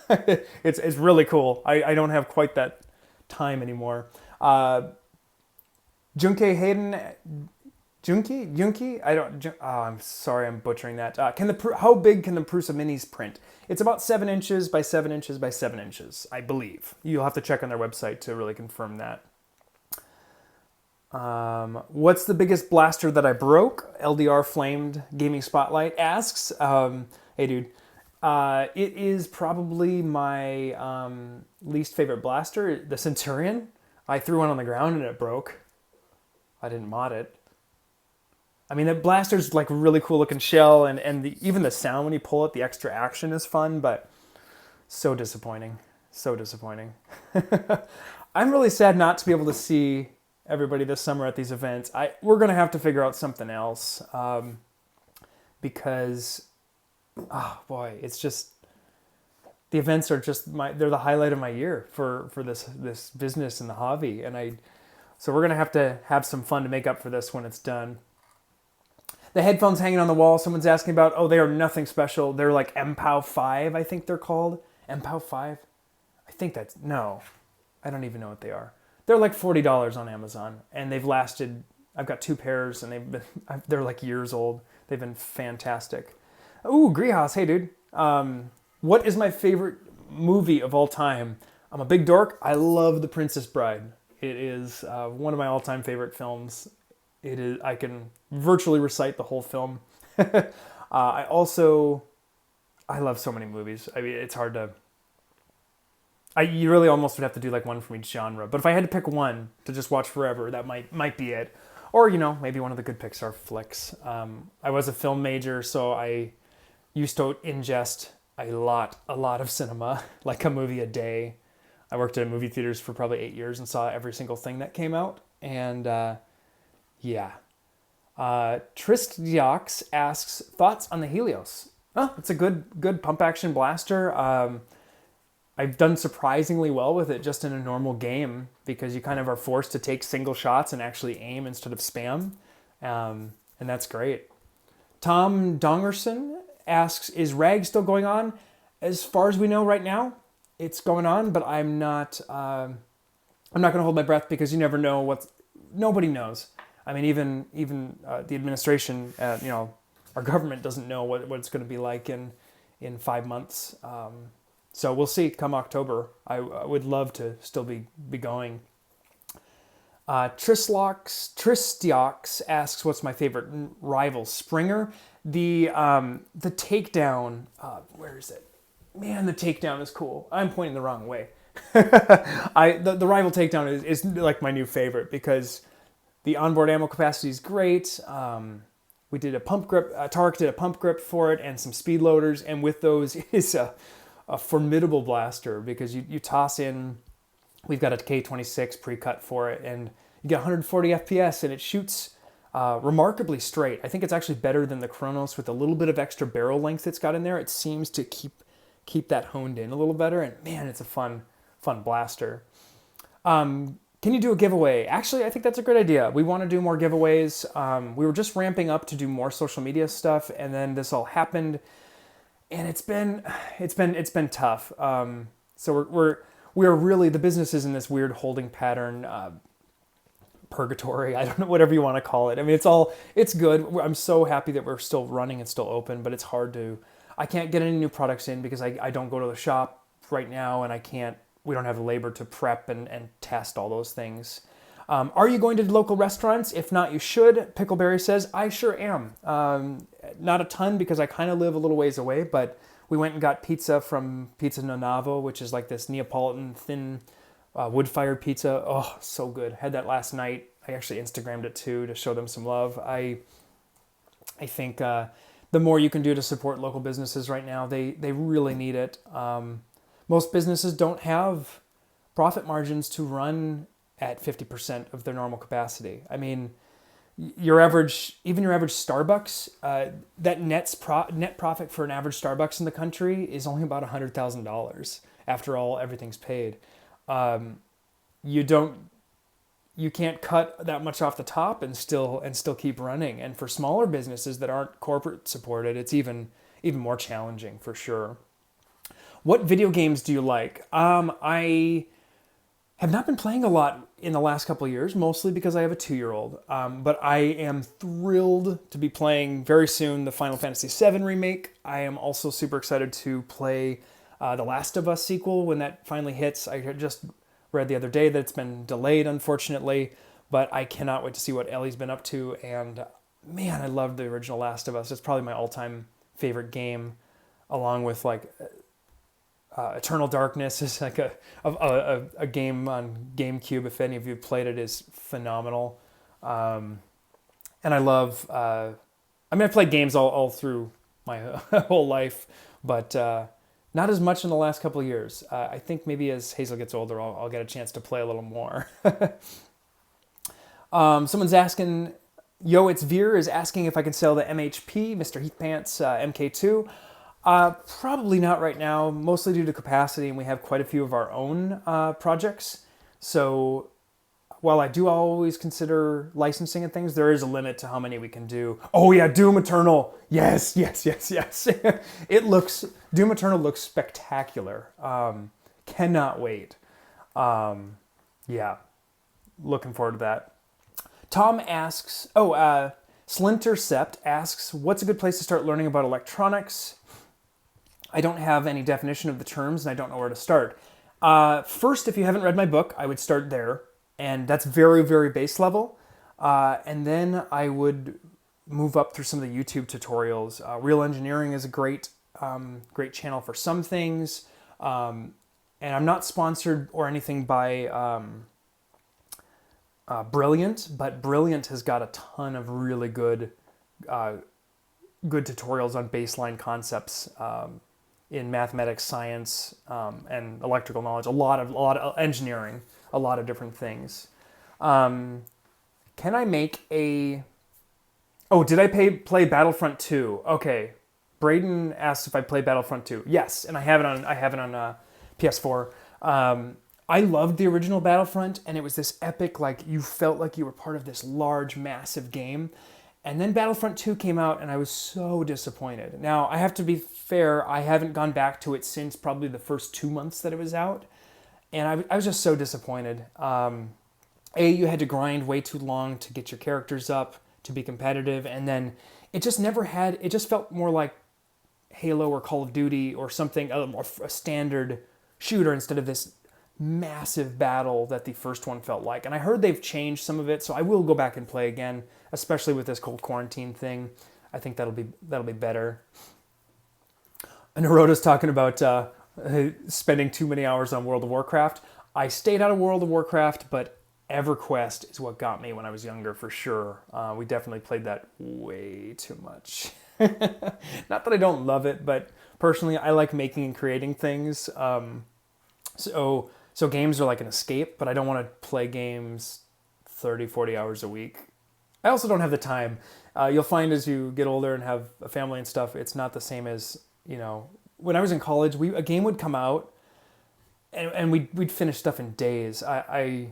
It's really cool. I don't have quite that time anymore. Junke Hayden, Junkie? I'm sorry, I'm butchering that. How big can the Prusa Minis print? It's about 7 inches by 7 inches by 7 inches, I believe. You'll have to check on their website to really confirm that. What's the biggest blaster that I broke? LDR Flamed Gaming Spotlight asks. Hey, dude. It is probably my least favorite blaster, the Centurion. I threw one on the ground and it broke. I didn't mod it. I mean, that blaster's like a really cool looking shell, and even the sound when you pull it, the extra action is fun, but so disappointing. So disappointing. I'm really sad not to be able to see everybody this summer at these events. We're gonna have to figure out something else because, oh boy, it's just the events are just they're the highlight of my year for this business and the hobby, and so we're gonna have to have some fun to make up for this when it's done. The headphones hanging on the wall, someone's asking about. Oh, they are nothing special. They're like MPOW 5, I think they're called. MPOW 5? I think no. I don't even know what they are. They're like $40 on Amazon, and they've lasted. I've got 2 pairs, and they're like years old. They've been fantastic. Ooh, Greenhouse, hey dude. What is my favorite movie of all time? I'm a big dork. I love The Princess Bride. It is one of my all-time favorite films. It is. I can virtually recite the whole film. I love so many movies. I mean, it's hard to. You really almost would have to do like one from each genre. But if I had to pick one to just watch forever, that might be it. Or maybe one of the good Pixar flicks. I was a film major, so I used to ingest a lot of cinema, like a movie a day. I worked at movie theaters for probably 8 years and saw every single thing that came out. And yeah. Tristdiox asks, thoughts on the Helios? Oh, it's a good pump action blaster. I've done surprisingly well with it just in a normal game because you kind of are forced to take single shots and actually aim instead of spam. And that's great. Tom Dongerson asks, is RAG still going on? As far as we know right now, it's going on, but I'm not going to hold my breath because you never know nobody knows. I mean, even the administration, our government doesn't know what it's going to be like in 5 months. So we'll see come October. I would love to still be going. Tristiox asks, what's my favorite rival? Springer. The takedown, where is it? Man, the takedown is cool. I'm pointing the wrong way. The rival takedown is like my new favorite because the onboard ammo capacity is great. We did a pump grip. Tarek did a pump grip for it and some speed loaders, and with those is a formidable blaster because you toss in. We've got a K26 pre-cut for it, and you get 140 FPS, and it shoots remarkably straight. I think it's actually better than the Kronos with a little bit of extra barrel length it's got in there. It seems to keep that honed in a little better, and man, it's a fun blaster. Can you do a giveaway? Actually, I think that's a great idea. We want to do more giveaways. We were just ramping up to do more social media stuff, and then this all happened, and it's been tough. So we're really, the business is in this weird holding pattern, purgatory. I don't know, whatever you want to call it. I mean, it's good. I'm so happy that we're still running and still open, but it's hard I can't get any new products in because I don't go to the shop right now, and we don't have the labor to prep and test all those things. Are you going to local restaurants? If not, you should. Pickleberry says, I sure am. Not a ton because I kind of live a little ways away, but we went and got pizza from Pizza Nonavo, which is like this Neapolitan thin wood-fired pizza. Oh, so good. Had that last night. I actually Instagrammed it too to show them some love. I think the more you can do to support local businesses right now, they really need it. Most businesses don't have profit margins to run at 50% of their normal capacity. I mean, your average Starbucks, that net profit for an average Starbucks in the country is only about $100,000 after everything's paid. You can't cut that much off the top and still keep running. And for smaller businesses that aren't corporate supported, it's even more challenging for sure. What video games do you like? I have not been playing a lot in the last couple of years, mostly because I have a 2-year-old. But I am thrilled to be playing very soon the Final Fantasy VII remake. I am also super excited to play The Last of Us sequel when that finally hits. I just read the other day that it's been delayed, unfortunately, but I cannot wait to see what Ellie's been up to. And man, I love the original Last of Us. It's probably my all-time favorite game, along with like Eternal Darkness is like a game on GameCube. If any of you played it, is phenomenal. And I love. I've played games all through my whole life, but Not as much in the last couple of years. I think maybe as Hazel gets older, I'll get a chance to play a little more. Someone's asking, Yo, it's Veer is asking if I can sell the MHP, Mr. Heath Pants MK2. Probably not right now, mostly due to capacity, and we have quite a few of our own projects. So while I do always consider licensing and things, there is a limit to how many we can do. Oh yeah, Doom Eternal. Yes. Doom Eternal looks spectacular. Cannot wait. Yeah, looking forward to that. Tom asks, Slintercept asks, what's a good place to start learning about electronics? I don't have any definition of the terms and I don't know where to start. First, if you haven't read my book, I would start there. And that's very, very base level. And then I would move up through some of the YouTube tutorials. Real Engineering is a great channel for some things. And I'm not sponsored or anything by Brilliant, but Brilliant has got a ton of really good tutorials on baseline concepts in mathematics, science, and electrical knowledge. A lot of engineering, a lot of different things. Can I make a? Oh, did I play Battlefront 2? Okay, Braden asked if I played Battlefront 2. Yes, and I have it on PS4. I loved the original Battlefront, and it was this epic, like, you felt like you were part of this large, massive game. And then Battlefront 2 came out, and I was so disappointed. Now, I have to be fair, I haven't gone back to it since probably the first 2 months that it was out. And I was just so disappointed. You had to grind way too long to get your characters up, to be competitive, and then it just felt more like Halo or Call of Duty or something, a standard shooter instead of this massive battle that the first one felt like. And I heard they've changed some of it, so I will go back and play again, especially with this whole quarantine thing. I think that'll be better. And Naroda's talking about spending too many hours on World of Warcraft. I stayed out of World of Warcraft, but EverQuest is what got me when I was younger, for sure. We definitely played that way too much. Not that I don't love it, but personally, I like making and creating things. So games are like an escape, but I don't want to play games 30, 40 hours a week. I also don't have the time. You'll find as you get older and have a family and stuff, it's not the same as, when I was in college, a game would come out and we'd finish stuff in days. I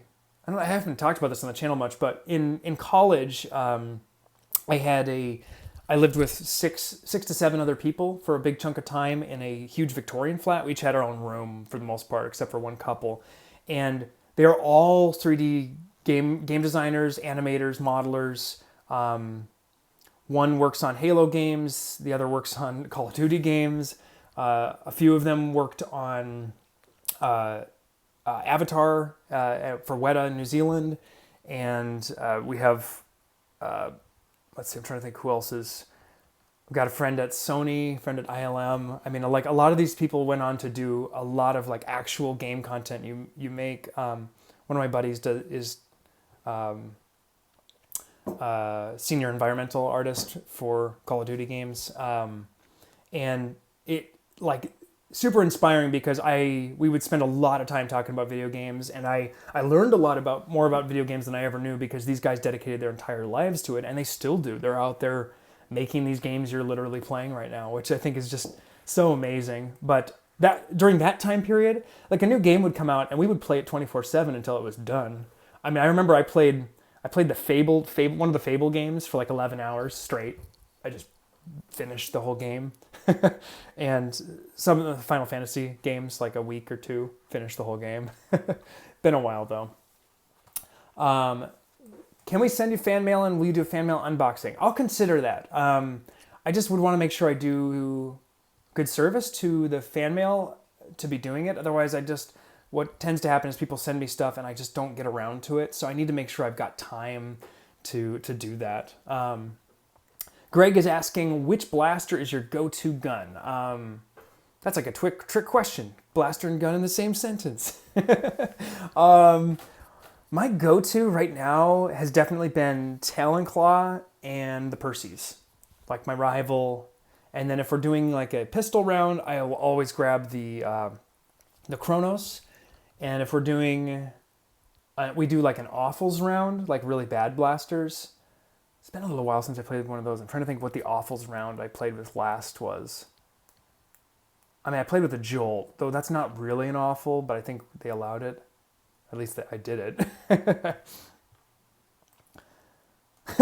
haven't talked about this on the channel much, but in college, I lived with six to seven other people for a big chunk of time in a huge Victorian flat. We each had our own room for the most part, except for one couple. And they are all 3D game designers, animators, modelers. One works on Halo games. The other works on Call of Duty games. A few of them worked on Avatar for Weta in New Zealand. And we have... let's see, I'm trying to think who else is. We've got a friend at Sony, friend at ILM. I mean, like a lot of these people went on to do a lot of like actual game content you make. One of my buddies is senior environmental artist for Call of Duty games. And it like super inspiring because we would spend a lot of time talking about video games, and I learned a lot more about video games than I ever knew because these guys dedicated their entire lives to it, and they still do. They're out there making these games you're literally playing right now, which I think is just so amazing. But during that time period, like a new game would come out and we would play it 24/7 until it was done. I mean, I remember I played the Fable, one of the Fable games for like 11 hours straight. I just finished the whole game. And some of the Final Fantasy games, like a week or two, finished the whole game. Been a while though. Can we send you fan mail and will you do a fan mail unboxing? I'll consider that. I just would want to make sure I do good service to the fan mail to be doing it. Otherwise, what tends to happen is people send me stuff and I just don't get around to it. So I need to make sure I've got time to do that. Greg is asking, which blaster is your go-to gun? That's like a trick question. Blaster and gun in the same sentence. My go-to right now has definitely been Tail and Claw and the Percy's, like my rival. And then if we're doing like a pistol round, I will always grab the Chronos. And if we're doing, we do like an Awfuls round, like really bad blasters. It's been a little while since I played one of those. I'm trying to think what the Awfuls round I played with last was. I mean, I played with a Jolt, though that's not really an Awful, but I think they allowed it. At least I did it.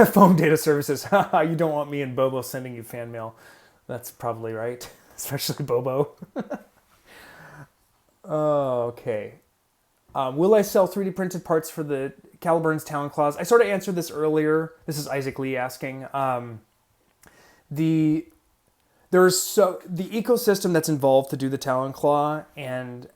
Foam Data Services. You don't want me and Bobo sending you fan mail. That's probably right, especially Bobo. Okay. Will I sell 3D printed parts for the Caliburn's Talon Claws? I sort of answered this earlier. This is Isaac Lee asking. The ecosystem that's involved to do the Talon Claw and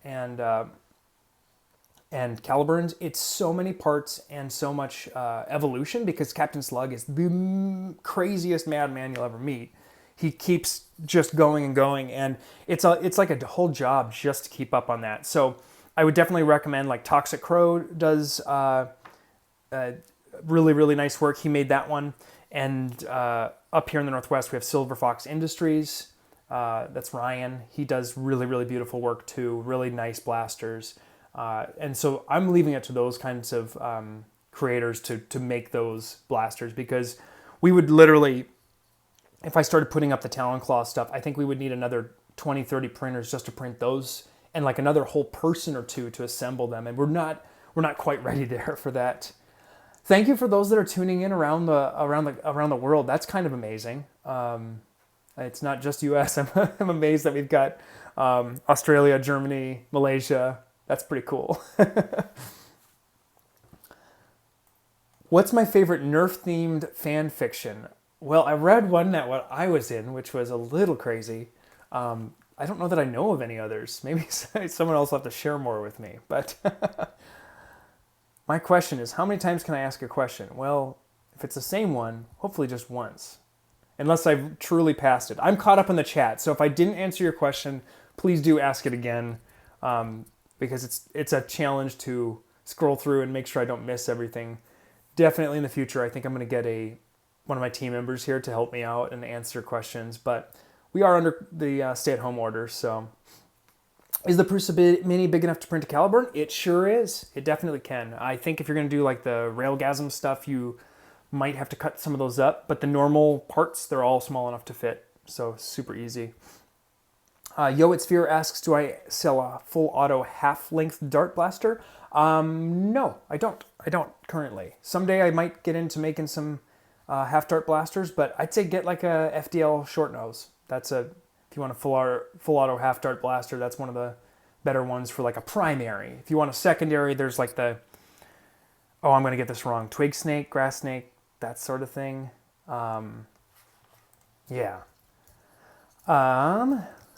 Caliburns, it's so many parts and so much evolution, because Captain Slug is the craziest madman you'll ever meet. He keeps just going and going, and it's like a whole job just to keep up on that. So I would definitely recommend, like Toxic Crow does really, really nice work. He made that one. And up here in the Northwest, we have Silver Fox Industries. That's Ryan. He does really, really beautiful work too. Really nice blasters. And so I'm leaving it to those kinds of creators to make those blasters, because we would literally, if I started putting up the Talon Claw stuff, I think we would need another 20, 30 printers just to print those, and like another whole person or two to assemble them. And we're not quite ready there for that. Thank you for those that are tuning in around the world. That's kind of amazing. It's not just US. I'm amazed that we've got Australia, Germany, Malaysia. That's pretty cool. What's my favorite Nerf-themed fan fiction? Well, I read one that what I was in, which was a little crazy. I don't know that I know of any others. Maybe someone else will have to share more with me. But my question is, how many times can I ask a question? Well, if it's the same one, hopefully just once. Unless I've truly passed it. I'm caught up in the chat, so if I didn't answer your question, please do ask it again. Because it's a challenge to scroll through and make sure I don't miss everything. Definitely in the future, I think I'm going to get one of my team members here to help me out and answer questions. But we are under the stay-at-home order, so. Is the Prusa Mini big enough to print a Caliburn? It sure is. It definitely can. I think if you're going to do like the Railgasm stuff, you might have to cut some of those up. But the normal parts, they're all small enough to fit. So super easy. Yo It's Fear asks, do I sell a full auto half-length dart blaster? No, I don't. I don't currently. Someday I might get into making some half dart blasters, but I'd say get like a FDL short nose. If you want a full auto half dart blaster, that's one of the better ones for like a primary. If you want a secondary, there's like I'm going to get this wrong, twig snake, grass snake, that sort of thing. Yeah.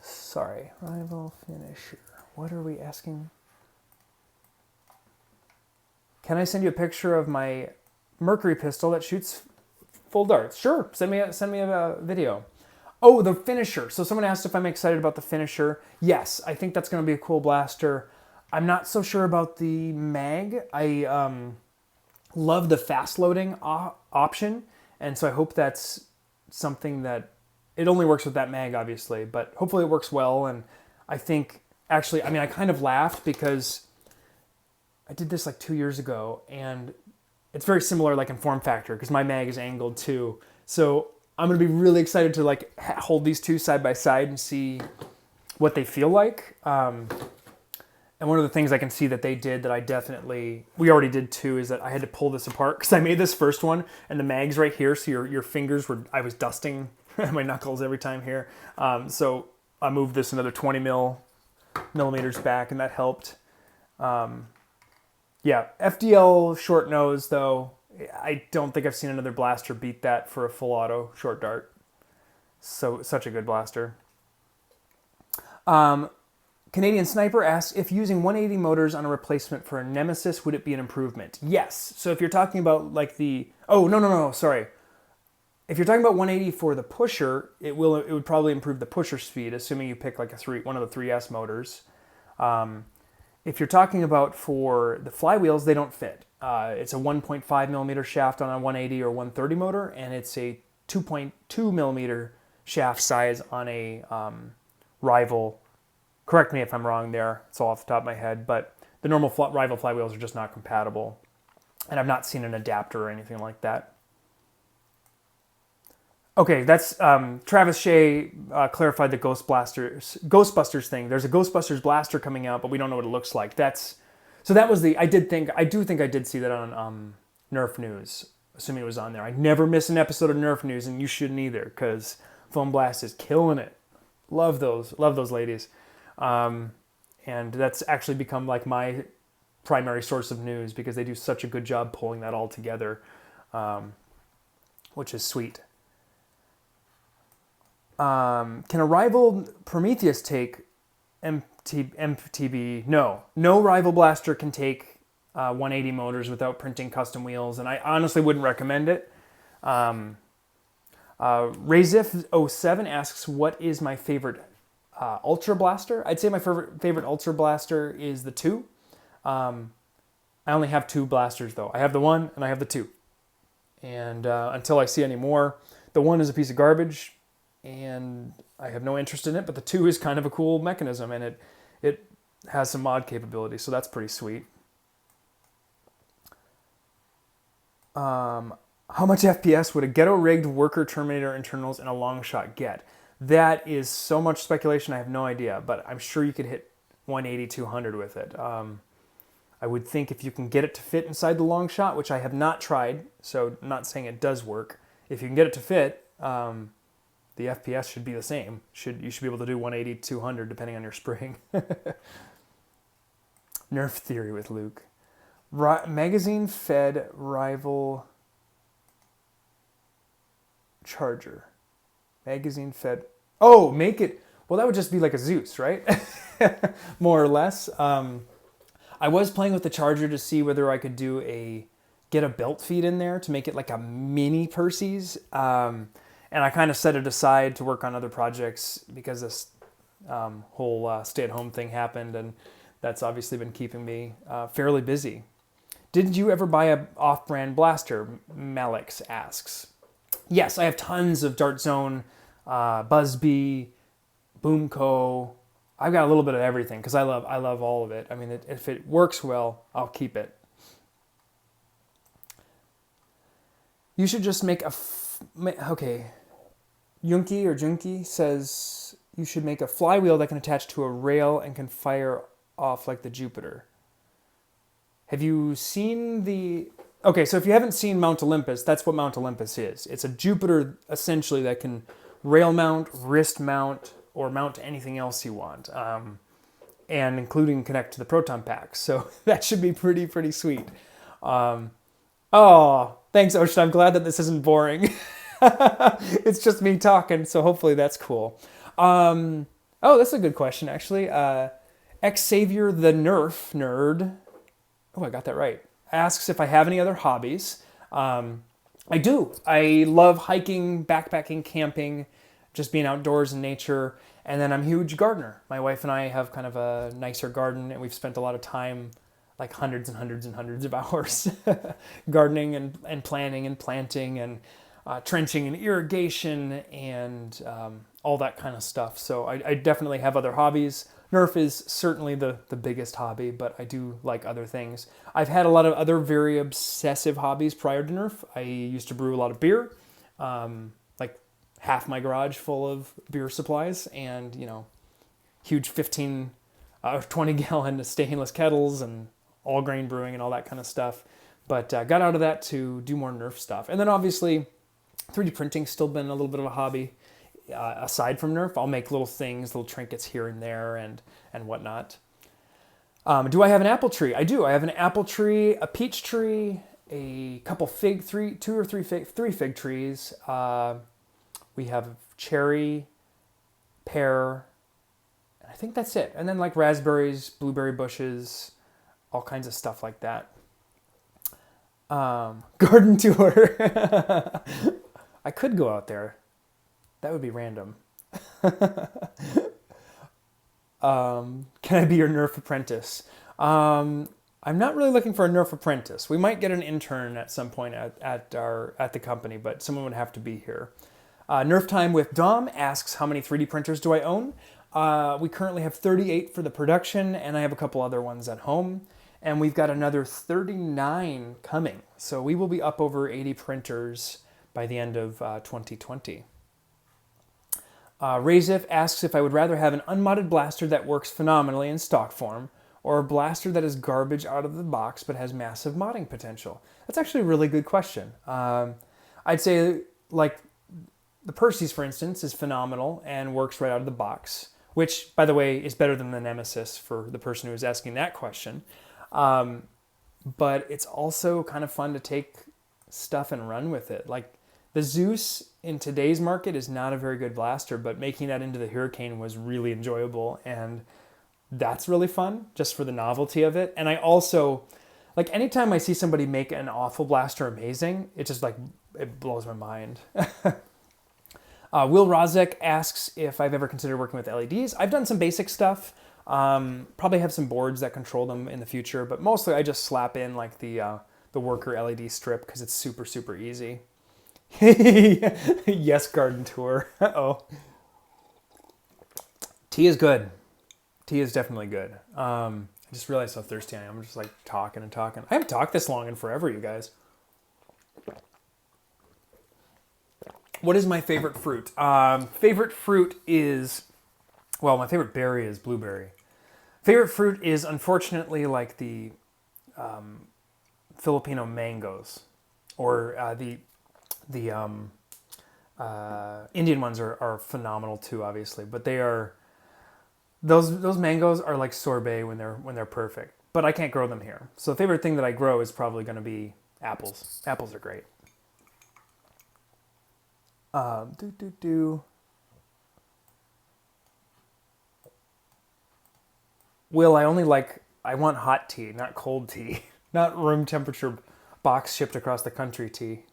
Sorry, rival finisher. What are we asking? Can I send you a picture of my Mercury pistol that shoots full darts? Sure, send me a video. Oh, the finisher. So someone asked if I'm excited about the finisher. Yes, I think that's going to be a cool blaster. I'm not so sure about the mag. I love the fast loading option, and so I hope that's something that it only works with that mag, obviously, but hopefully it works well. And I think, actually, I kind of laughed because I did this like 2 years ago, and it's very similar like in form factor because my mag is angled too. So I'm going to be really excited to like hold these two side by side and see what they feel like. And one of the things I can see that they did that we already did too, is that I had to pull this apart because I made this first one and the mag's right here. So your fingers I was dusting my knuckles every time here. So I moved this another 20 millimeters back, and that helped. Yeah, FDL short nose though, I don't think I've seen another blaster beat that for a full auto short dart. So such a good blaster. Canadian Sniper asks, if using 180 motors on a replacement for a Nemesis, would it be an improvement? Yes. So if you're talking about like sorry. If you're talking about 180 for the pusher, it would probably improve the pusher speed, assuming you pick like one of the 3S motors. If you're talking about for the flywheels, they don't fit. It's a 1.5 millimeter shaft on a 180 or 130 motor, and it's a 2.2 millimeter shaft size on a rival. Correct me if I'm wrong there. It's all off the top of my head, but the normal rival flywheels are just not compatible. And I've not seen an adapter or anything like that. Okay, that's Travis Shea clarified the Ghostbusters thing. There's a Ghostbusters blaster coming out, but we don't know what it looks like. So that was I do think I did see that on Nerf News, assuming it was on there. I never miss an episode of Nerf News, and you shouldn't either, because Foam Blast is killing it. Love those ladies. And that's actually become like my primary source of news, because they do such a good job pulling that all together, which is sweet. Can a rival Prometheus take MTB? No rival blaster can take 180 motors without printing custom wheels, and I honestly wouldn't recommend it. Razif07 asks, what is my favorite Ultra Blaster? I'd say my favorite Ultra Blaster is the 2. I only have 2 blasters though. I have the 1 and I have the 2. And until I see any more, the 1 is a piece of garbage and I have no interest in it, but the 2 is kind of a cool mechanism, and it has some mod capability, so that's pretty sweet. How much FPS would a ghetto-rigged worker Terminator internals and a long shot get? That is so much speculation, I have no idea, but I'm sure you could hit 180, 200 with it. I would think if you can get it to fit inside the long shot, which I have not tried, so I'm not saying it does work. If you can get it to fit, the FPS should be the same. You should be able to do 180, 200 depending on your spring. Nerf theory with Luke. Magazine-fed rival charger. Magazine-fed. Oh, make it. Well, that would just be like a Zeus, right? More or less. I was playing with the charger to see whether I could get a belt feed in there to make it like a mini Percy's. And I kind of set it aside to work on other projects because this whole stay-at-home thing happened, and that's obviously been keeping me fairly busy. Did you ever buy a off-brand blaster? Malix asks. Yes, I have tons of Dart Zone, Buzzbee, Boomco. I've got a little bit of everything because I love all of it. I mean, if it works well, I'll keep it. You should just make okay. Junkie says you should make a flywheel that can attach to a rail and can fire off like the Jupiter. Have you seen the... Okay, so if you haven't seen Mount Olympus, that's what Mount Olympus is. It's a Jupiter, essentially, that can rail mount, wrist mount, or mount to anything else you want, and including connect to the Proton pack. So that should be pretty sweet. Oh, thanks, Ocean. I'm glad that this isn't boring. It's just me talking, so hopefully that's cool. Oh, that's a good question, actually. Xavier the Nerf nerd. Oh, I got that right. Asks if I have any other hobbies. I do. I love hiking, backpacking, camping, just being outdoors in nature. And then I'm a huge gardener. My wife and I have kind of a nicer garden, and we've spent a lot of time, like hundreds and hundreds and hundreds of hours gardening and planning and planting and trenching and irrigation and all that kind of stuff. So I definitely have other hobbies. Nerf is certainly the biggest hobby, but I do like other things. I've had a lot of other very obsessive hobbies prior to Nerf. I used to brew a lot of beer, like half my garage full of beer supplies, and huge 15 20 gallon stainless kettles and all grain brewing and all that kind of stuff. But got out of that to do more Nerf stuff. And then obviously 3D printing's still been a little bit of a hobby. Aside from Nerf, I'll make little things, little trinkets here and there and whatnot. Do I have an apple tree? I do. I have an apple tree, a peach tree, a couple three fig trees. We have cherry, pear, and I think that's it. And then like raspberries, blueberry bushes, all kinds of stuff like that. Garden tour. I could go out there. That would be random. Can I be your Nerf apprentice? I'm not really looking for a Nerf apprentice. We might get an intern at some point at the company, but someone would have to be here. Nerf Time with Dom asks, how many 3D printers do I own? We currently have 38 for the production, and I have a couple other ones at home. And we've got another 39 coming. So we will be up over 80 printers by the end of 2020. Razif asks if I would rather have an unmodded blaster that works phenomenally in stock form, or a blaster that is garbage out of the box but has massive modding potential. That's actually a really good question. I'd say, like, the Percy's, for instance, is phenomenal and works right out of the box, which, by the way, is better than the Nemesis for the person who is asking that question. But it's also kind of fun to take stuff and run with it. Like, the Zeus in today's market is not a very good blaster, but making that into the Hurricane was really enjoyable, and that's really fun just for the novelty of it. And I also, like, anytime I see somebody make an awful blaster amazing, it just, like, it blows my mind. Will Rozek asks if I've ever considered working with LEDs. I've done some basic stuff. Probably have some boards that control them in the future, but mostly I just slap in, like, the worker LED strip because it's super, super easy. Yes, garden tour. Uh-oh. Tea is good. Tea is definitely good. I just realized how thirsty I am. I'm just, like, talking and talking. I haven't talked this long in forever, you guys. What is my favorite fruit? Favorite fruit is, well, my favorite berry is blueberry. Favorite fruit is, unfortunately, like the Filipino mangoes, or the Indian ones are phenomenal too, obviously. But they are, those mangoes are like sorbet when they're perfect. But I can't grow them here. So the favorite thing that I grow is probably going to be apples. Apples are great. Will, I want hot tea, not cold tea. Not room temperature box shipped across the country tea.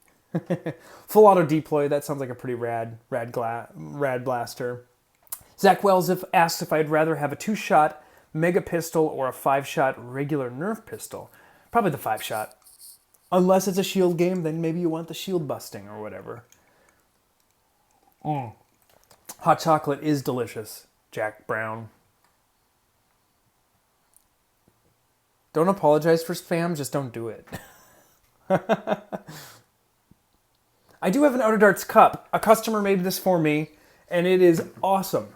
Full auto deploy, that sounds like a pretty rad blaster. Zach Wells asks if I'd rather have a 2-shot mega pistol or a 5-shot regular Nerf pistol. Probably the 5-shot. Unless it's a shield game, then maybe you want the shield busting or whatever. Hot chocolate is delicious, Jack Brown. Don't apologize for spam, just don't do it. I do have an Outer Darts cup. A customer made this for me, and it is awesome.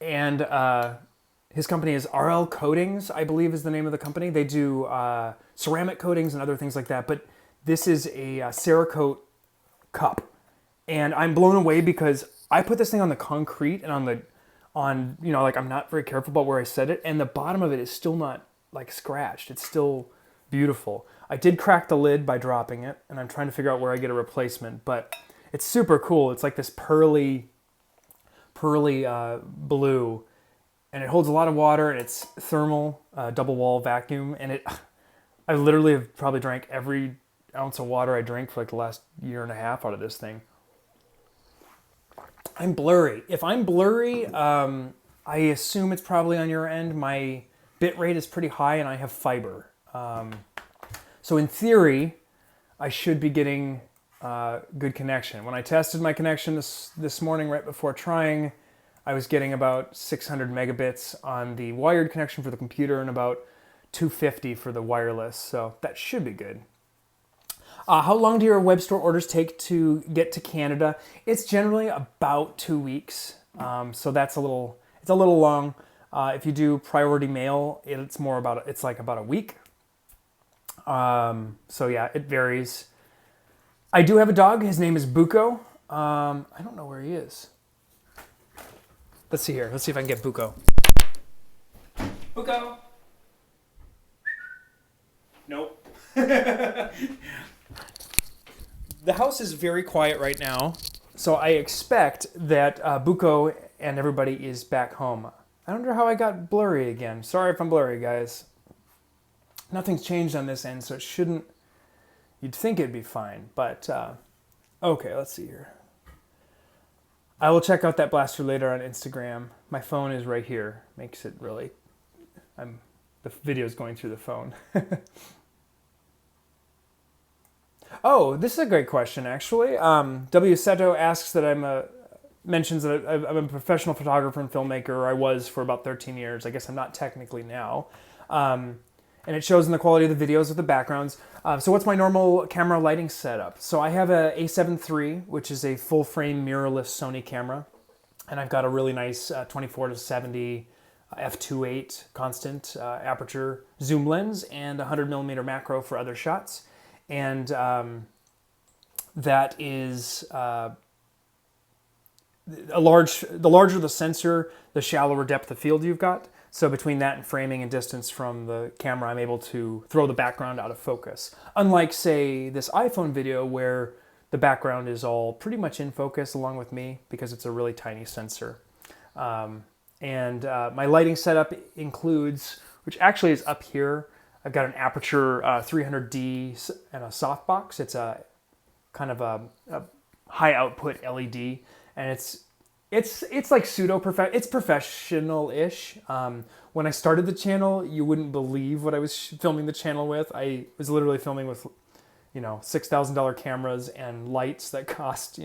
His company is RL Coatings, I believe is the name of the company. They do ceramic coatings and other things like that, but this is a Cerakote cup. And I'm blown away because I put this thing on the concrete and I'm not very careful about where I set it, and the bottom of it is still not, like, scratched. It's still beautiful. I did crack the lid by dropping it, and I'm trying to figure out where I get a replacement, but it's super cool. It's like this pearly blue, and it holds a lot of water, and it's thermal, double wall vacuum, and I literally have probably drank every ounce of water I drank for like the last year and a half out of this thing. I'm blurry. If I'm blurry, I assume it's probably on your end. My bit rate is pretty high, and I have fiber. So in theory, I should be getting good connection. When I tested my connection this morning right before trying, I was getting about 600 megabits on the wired connection for the computer and about 250 for the wireless, so that should be good. How long do your web store orders take to get to Canada? It's generally about 2 weeks, so it's a little long. If you do priority mail, it's like about a week. So yeah, it varies. I do have a dog. His name is Buko. I don't know where he is. Let's see here. Let's see if I can get Buko. Buko. Nope. The house is very quiet right now, so I expect that Buko and everybody is back home. I wonder how I got blurry again. Sorry if I'm blurry, guys. Nothing's changed on this end, so it shouldn't... You'd think it'd be fine, but... okay, let's see here. I will check out that blaster later on Instagram. My phone is right here. Makes it really... The video's going through the phone. Oh, this is a great question, actually. W. Seto asks that mentions that I'm a professional photographer and filmmaker, or I was for about 13 years. I guess I'm not technically now. And it shows in the quality of the videos with the backgrounds. So what's my normal camera lighting setup? So I have a A7 III, which is a full frame mirrorless Sony camera. And I've got a really nice 24 to 70 f2.8 constant aperture zoom lens and 100 millimeter macro for other shots. And that is the larger the sensor, the shallower depth of field you've got. So between that and framing and distance from the camera, I'm able to throw the background out of focus. Unlike, say, this iPhone video where the background is all pretty much in focus along with me because it's a really tiny sensor. My lighting setup includes, which actually is up here, I've got an Aperture 300D and a softbox. It's a kind of a high output LED, and it's like it's professional-ish. When I started the channel, you wouldn't believe what I was filming the channel with. I was literally filming with, $6,000 cameras and lights that cost,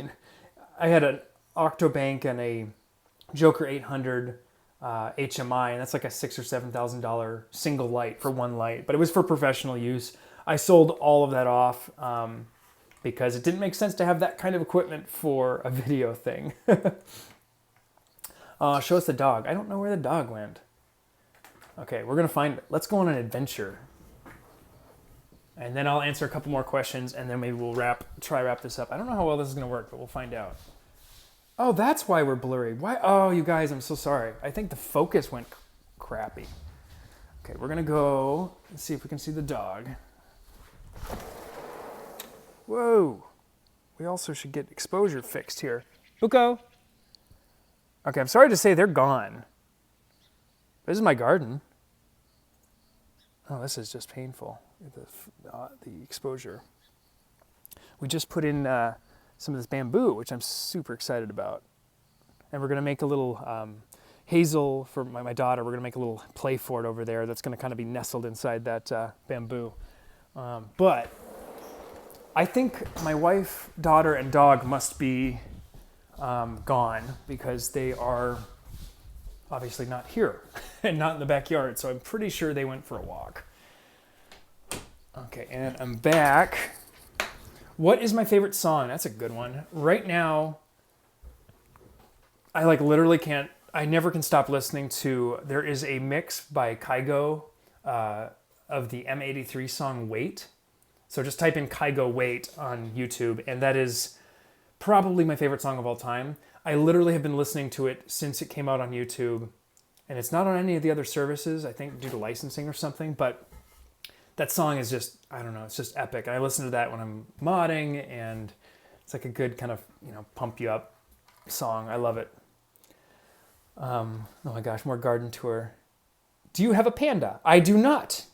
I had an Octobank and a Joker 800 HMI, and that's like a $6,000 or $7,000 single light for one light, but it was for professional use. I sold all of that off because it didn't make sense to have that kind of equipment for a video thing. Show us the dog. I don't know where the dog went. Okay, we're gonna find it. Let's go on an adventure. And then I'll answer a couple more questions, and then maybe we'll try wrap this up. I don't know how well this is gonna work, but we'll find out. Oh, that's why we're blurry. Why? Oh, you guys, I'm so sorry. I think the focus went crappy. Okay, we're gonna go and see if we can see the dog. Whoa. We also should get exposure fixed here. Buko. Okay, I'm sorry to say they're gone. This is my garden. Oh, this is just painful. The exposure. We just put in some of this bamboo, which I'm super excited about. And we're going to make a little hazel for my daughter. We're going to make a little play fort over there that's going to kind of be nestled inside that bamboo. But I think my wife, daughter, and dog must be gone because they are obviously not here and not in the backyard. So I'm pretty sure they went for a walk. Okay, and I'm back. What is my favorite song? That's a good one. Right now, I literally can't, I never can stop listening to, there is a mix by Kygo of the M83 song Wait. So just type in Kygo Wait on YouTube, and that is probably my favorite song of all time. I literally have been listening to it since it came out on YouTube, and it's not on any of the other services, I think due to licensing or something, but that song is just, I don't know, it's just epic. And I listen to that when I'm modding, and it's like a good kind of, pump you up song. I love it. Oh my gosh, more garden tour. Do you have a panda? I do not.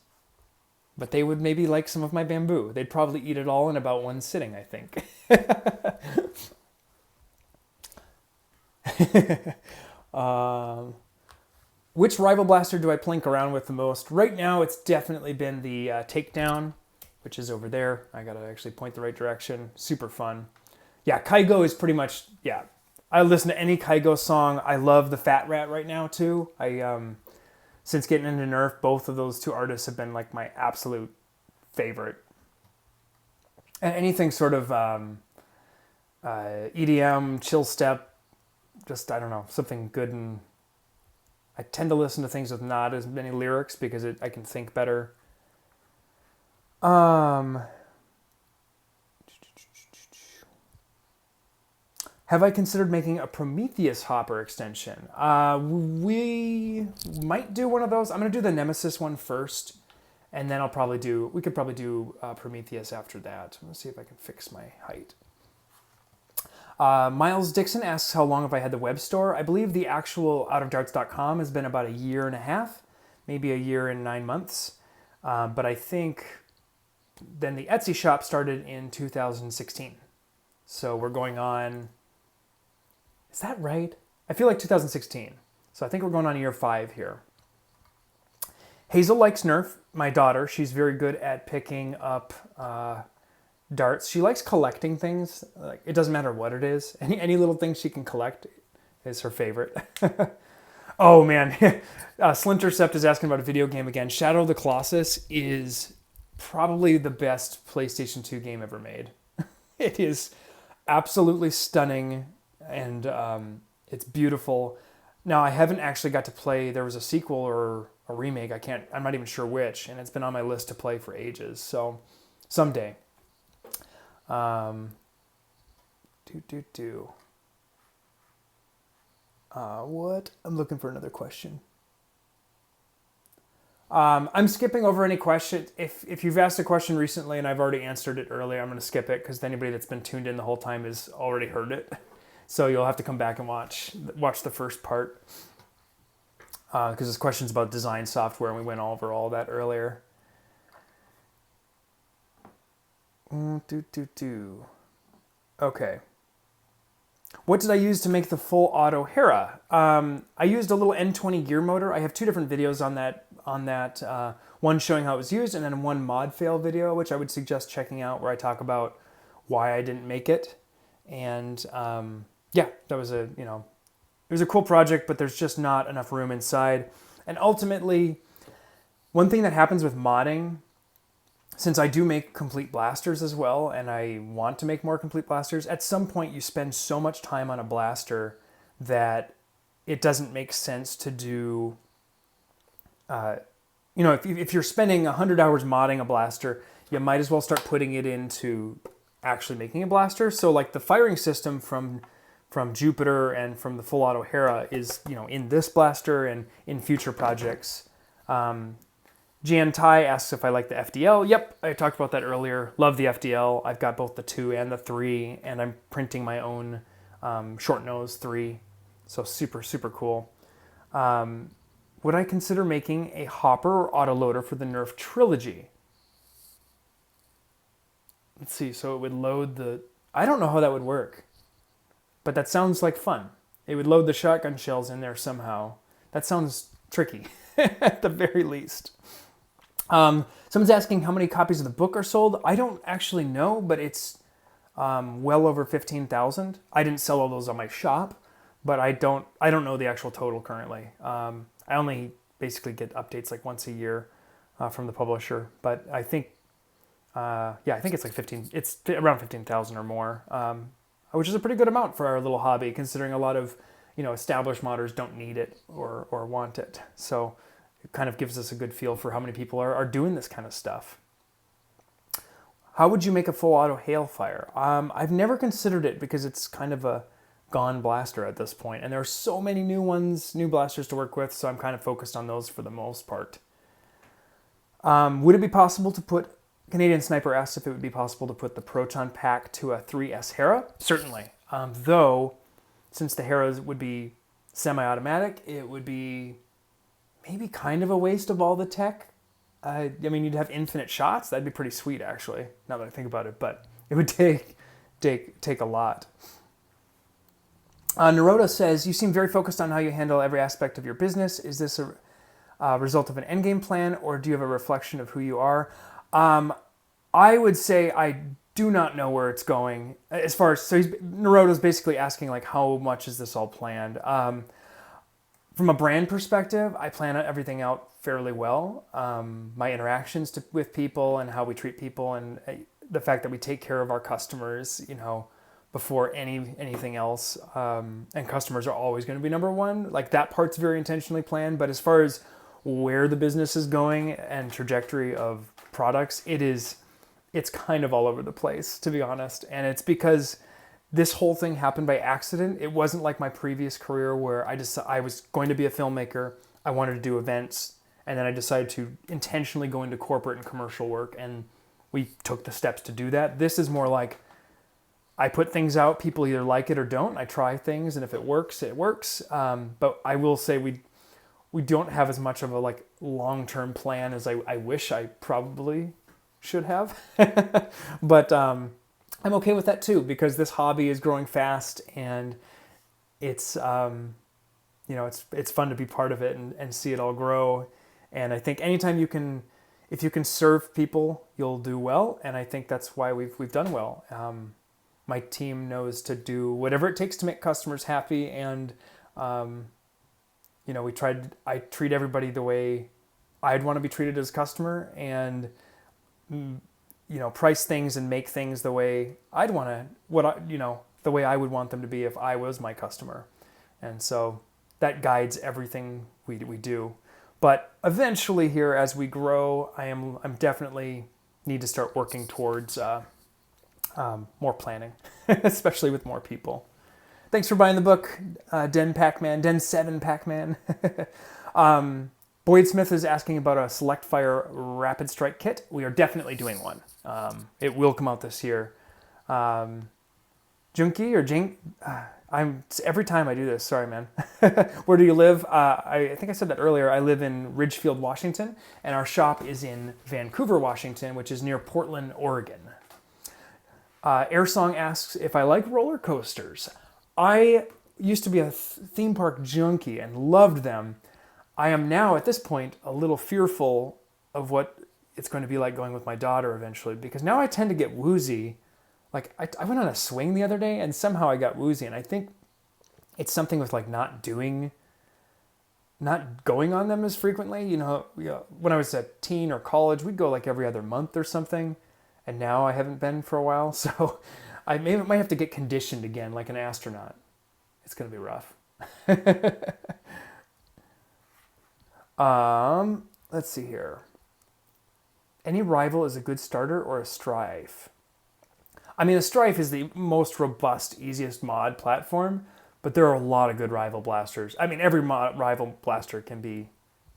But they would maybe like some of my bamboo. They'd probably eat it all in about one sitting, I think. Which Rival Blaster do I plink around with the most? Right now, it's definitely been the Takedown, which is over there. I gotta actually point the right direction. Super fun. Yeah, Kygo is pretty much, yeah. I listen to any Kygo song. I love the Fat Rat right now, too. Since getting into Nerf, both of those two artists have been like my absolute favorite. And anything sort of EDM, chill step, just, I don't know, something good. And I tend to listen to things with not as many lyrics because I can think better. Have I considered making a Prometheus hopper extension? We might do one of those. I'm going to do the Nemesis one first, and then we could probably do Prometheus after that. Let's see if I can fix my height. Miles Dixon asks how long have I had the web store. I believe the actual outofdarts.com has been about a year and a half, maybe a year and 9 months. But I think then the Etsy shop started in 2016. So we're going on... Is that right? I feel like 2016. So I think we're going on year 5 here. Hazel likes Nerf, my daughter. She's very good at picking up darts. She likes collecting things. Like, it doesn't matter what it is. Any little thing she can collect is her favorite. Oh man, Slintercept is asking about a video game again. Shadow of the Colossus is probably the best PlayStation 2 game ever made. It is absolutely stunning, and it's beautiful. Now, I haven't actually got to play, there was a sequel or a remake, I'm not even sure which, and it's been on my list to play for ages, so someday. What? I'm looking for another question. I'm skipping over any question. If you've asked a question recently and I've already answered it earlier, I'm going to skip it because anybody that's been tuned in the whole time has already heard it. So you'll have to come back and watch the first part. Because this question's about design software and we went over all that earlier. Okay. What did I use to make the full auto Hera? I used a little N20 gear motor. I have two different videos on that. One showing how it was used, and then one mod fail video, which I would suggest checking out, where I talk about why I didn't make it. And yeah, that was it was a cool project, but there's just not enough room inside. And ultimately, one thing that happens with modding, since I do make complete blasters as well, and I want to make more complete blasters, at some point you spend so much time on a blaster that it doesn't make sense to do, if you're spending 100 hours modding a blaster, you might as well start putting it into actually making a blaster. So like the firing system from Jupiter and from the full auto Hera is, in this blaster and in future projects. Jan Tai asks if I like the FDL. Yep, I talked about that earlier. Love the FDL. I've got both the 2 and the 3, and I'm printing my own short nose 3. So super, super cool. Would I consider making a hopper or autoloader for the Nerf trilogy? Let's see, so it would load I don't know how that would work, but that sounds like fun. It would load the shotgun shells in there somehow. That sounds tricky, at the very least. Someone's asking how many copies of the book are sold. I don't actually know, but it's well over 15,000. I didn't sell all those on my shop, but I don't know the actual total currently. I only basically get updates like once a year from the publisher, but I think it's like 15. It's around 15,000 or more, which is a pretty good amount for our little hobby, considering a lot of established modders don't need it or want it. So it kind of gives us a good feel for how many people are doing this kind of stuff. How would you make a full auto Hailfire? I've never considered it because it's kind of a gone blaster at this point, and there are so many new blasters to work with, so I'm kind of focused on those for the most part. Would it be possible to put, Canadian Sniper asked if it would be possible to put the Proton pack to a 3S Hera? Certainly. Though, since the Heras would be semi-automatic, it would be maybe kind of a waste of all the tech. You'd have infinite shots. That'd be pretty sweet, actually, now that I think about it, but it would take a lot. Naroda says, you seem very focused on how you handle every aspect of your business. Is this a result of an endgame plan, or do you have a reflection of who you are? I would say I do not know where it's going. As far as, Naroda's basically asking, like, how much is this all planned? From a brand perspective, I plan everything out fairly well. My interactions with people and how we treat people, and the fact that we take care of our customers, before anything else. And customers are always going to be number one. Like, that part's very intentionally planned. But as far as where the business is going and trajectory of products, it's kind of all over the place, to be honest. And it's because this whole thing happened by accident. It wasn't like my previous career where I was going to be a filmmaker. I wanted to do events, and then I decided to intentionally go into corporate and commercial work, and we took the steps to do that. This is more like, I put things out, people either like it or don't. I try things, and if it works, it works. But I will say we don't have as much of a long-term plan as I wish I probably should have. But I'm okay with that too, because this hobby is growing fast, and it's it's fun to be part of it and see it all grow. And I think anytime you can, if you can serve people, you'll do well, and I think that's why we've done well. My team knows to do whatever it takes to make customers happy, and I treat everybody the way I'd want to be treated as a customer, and price things and make things the way I'd want to, the way I would want them to be if I was my customer. And so that guides everything we do. But eventually here, as we grow, I'm definitely need to start working towards more planning, especially with more people. Thanks for buying the book, Den 7 Pac-Man. Boyd Smith is asking about a Select Fire Rapid Strike Kit. We are definitely doing one. It will come out this year. Junkie or Jink? Every time I do this, sorry man. Where do you live? I think I said that earlier. I live in Ridgefield, Washington, and our shop is in Vancouver, Washington, which is near Portland, Oregon. Airsong asks if I like roller coasters. I used to be a theme park junkie and loved them. I am now, at this point, a little fearful of what it's going to be like going with my daughter eventually, because now I tend to get woozy. Like, I went on a swing the other day, and somehow I got woozy, and I think it's something with, like, not going on them as frequently. When I was a teen or college, we'd go, like, every other month or something, and now I haven't been for a while, so I might have to get conditioned again, like an astronaut. It's going to be rough. Let's see here. Any rival is a good starter or a strife? I mean, a strife is the most robust, easiest mod platform, but there are a lot of good rival blasters. I mean, every rival blaster can be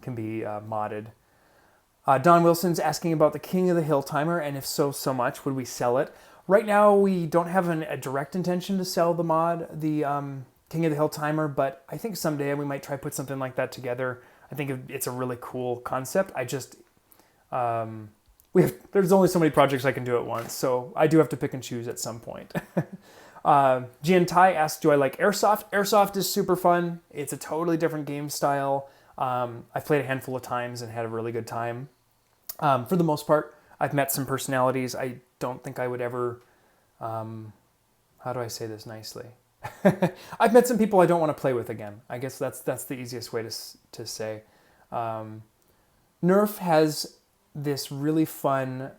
modded. Don Wilson's asking about the King of the Hill timer, and if so much, would we sell it? Right now, we don't have a direct intention to sell the mod, the King of the Hill timer, but I think someday we might try to put something like that together. I think it's a really cool concept. I just, there's only so many projects I can do at once, so I do have to pick and choose at some point. Jian Tai asks, do I like Airsoft? Airsoft is super fun. It's a totally different game style. I've played a handful of times and had a really good time. For the most part, I've met some personalities. I don't think I would ever, how do I say this nicely? I've met some people I don't want to play with again. I guess that's the easiest way to say. Nerf has this really fun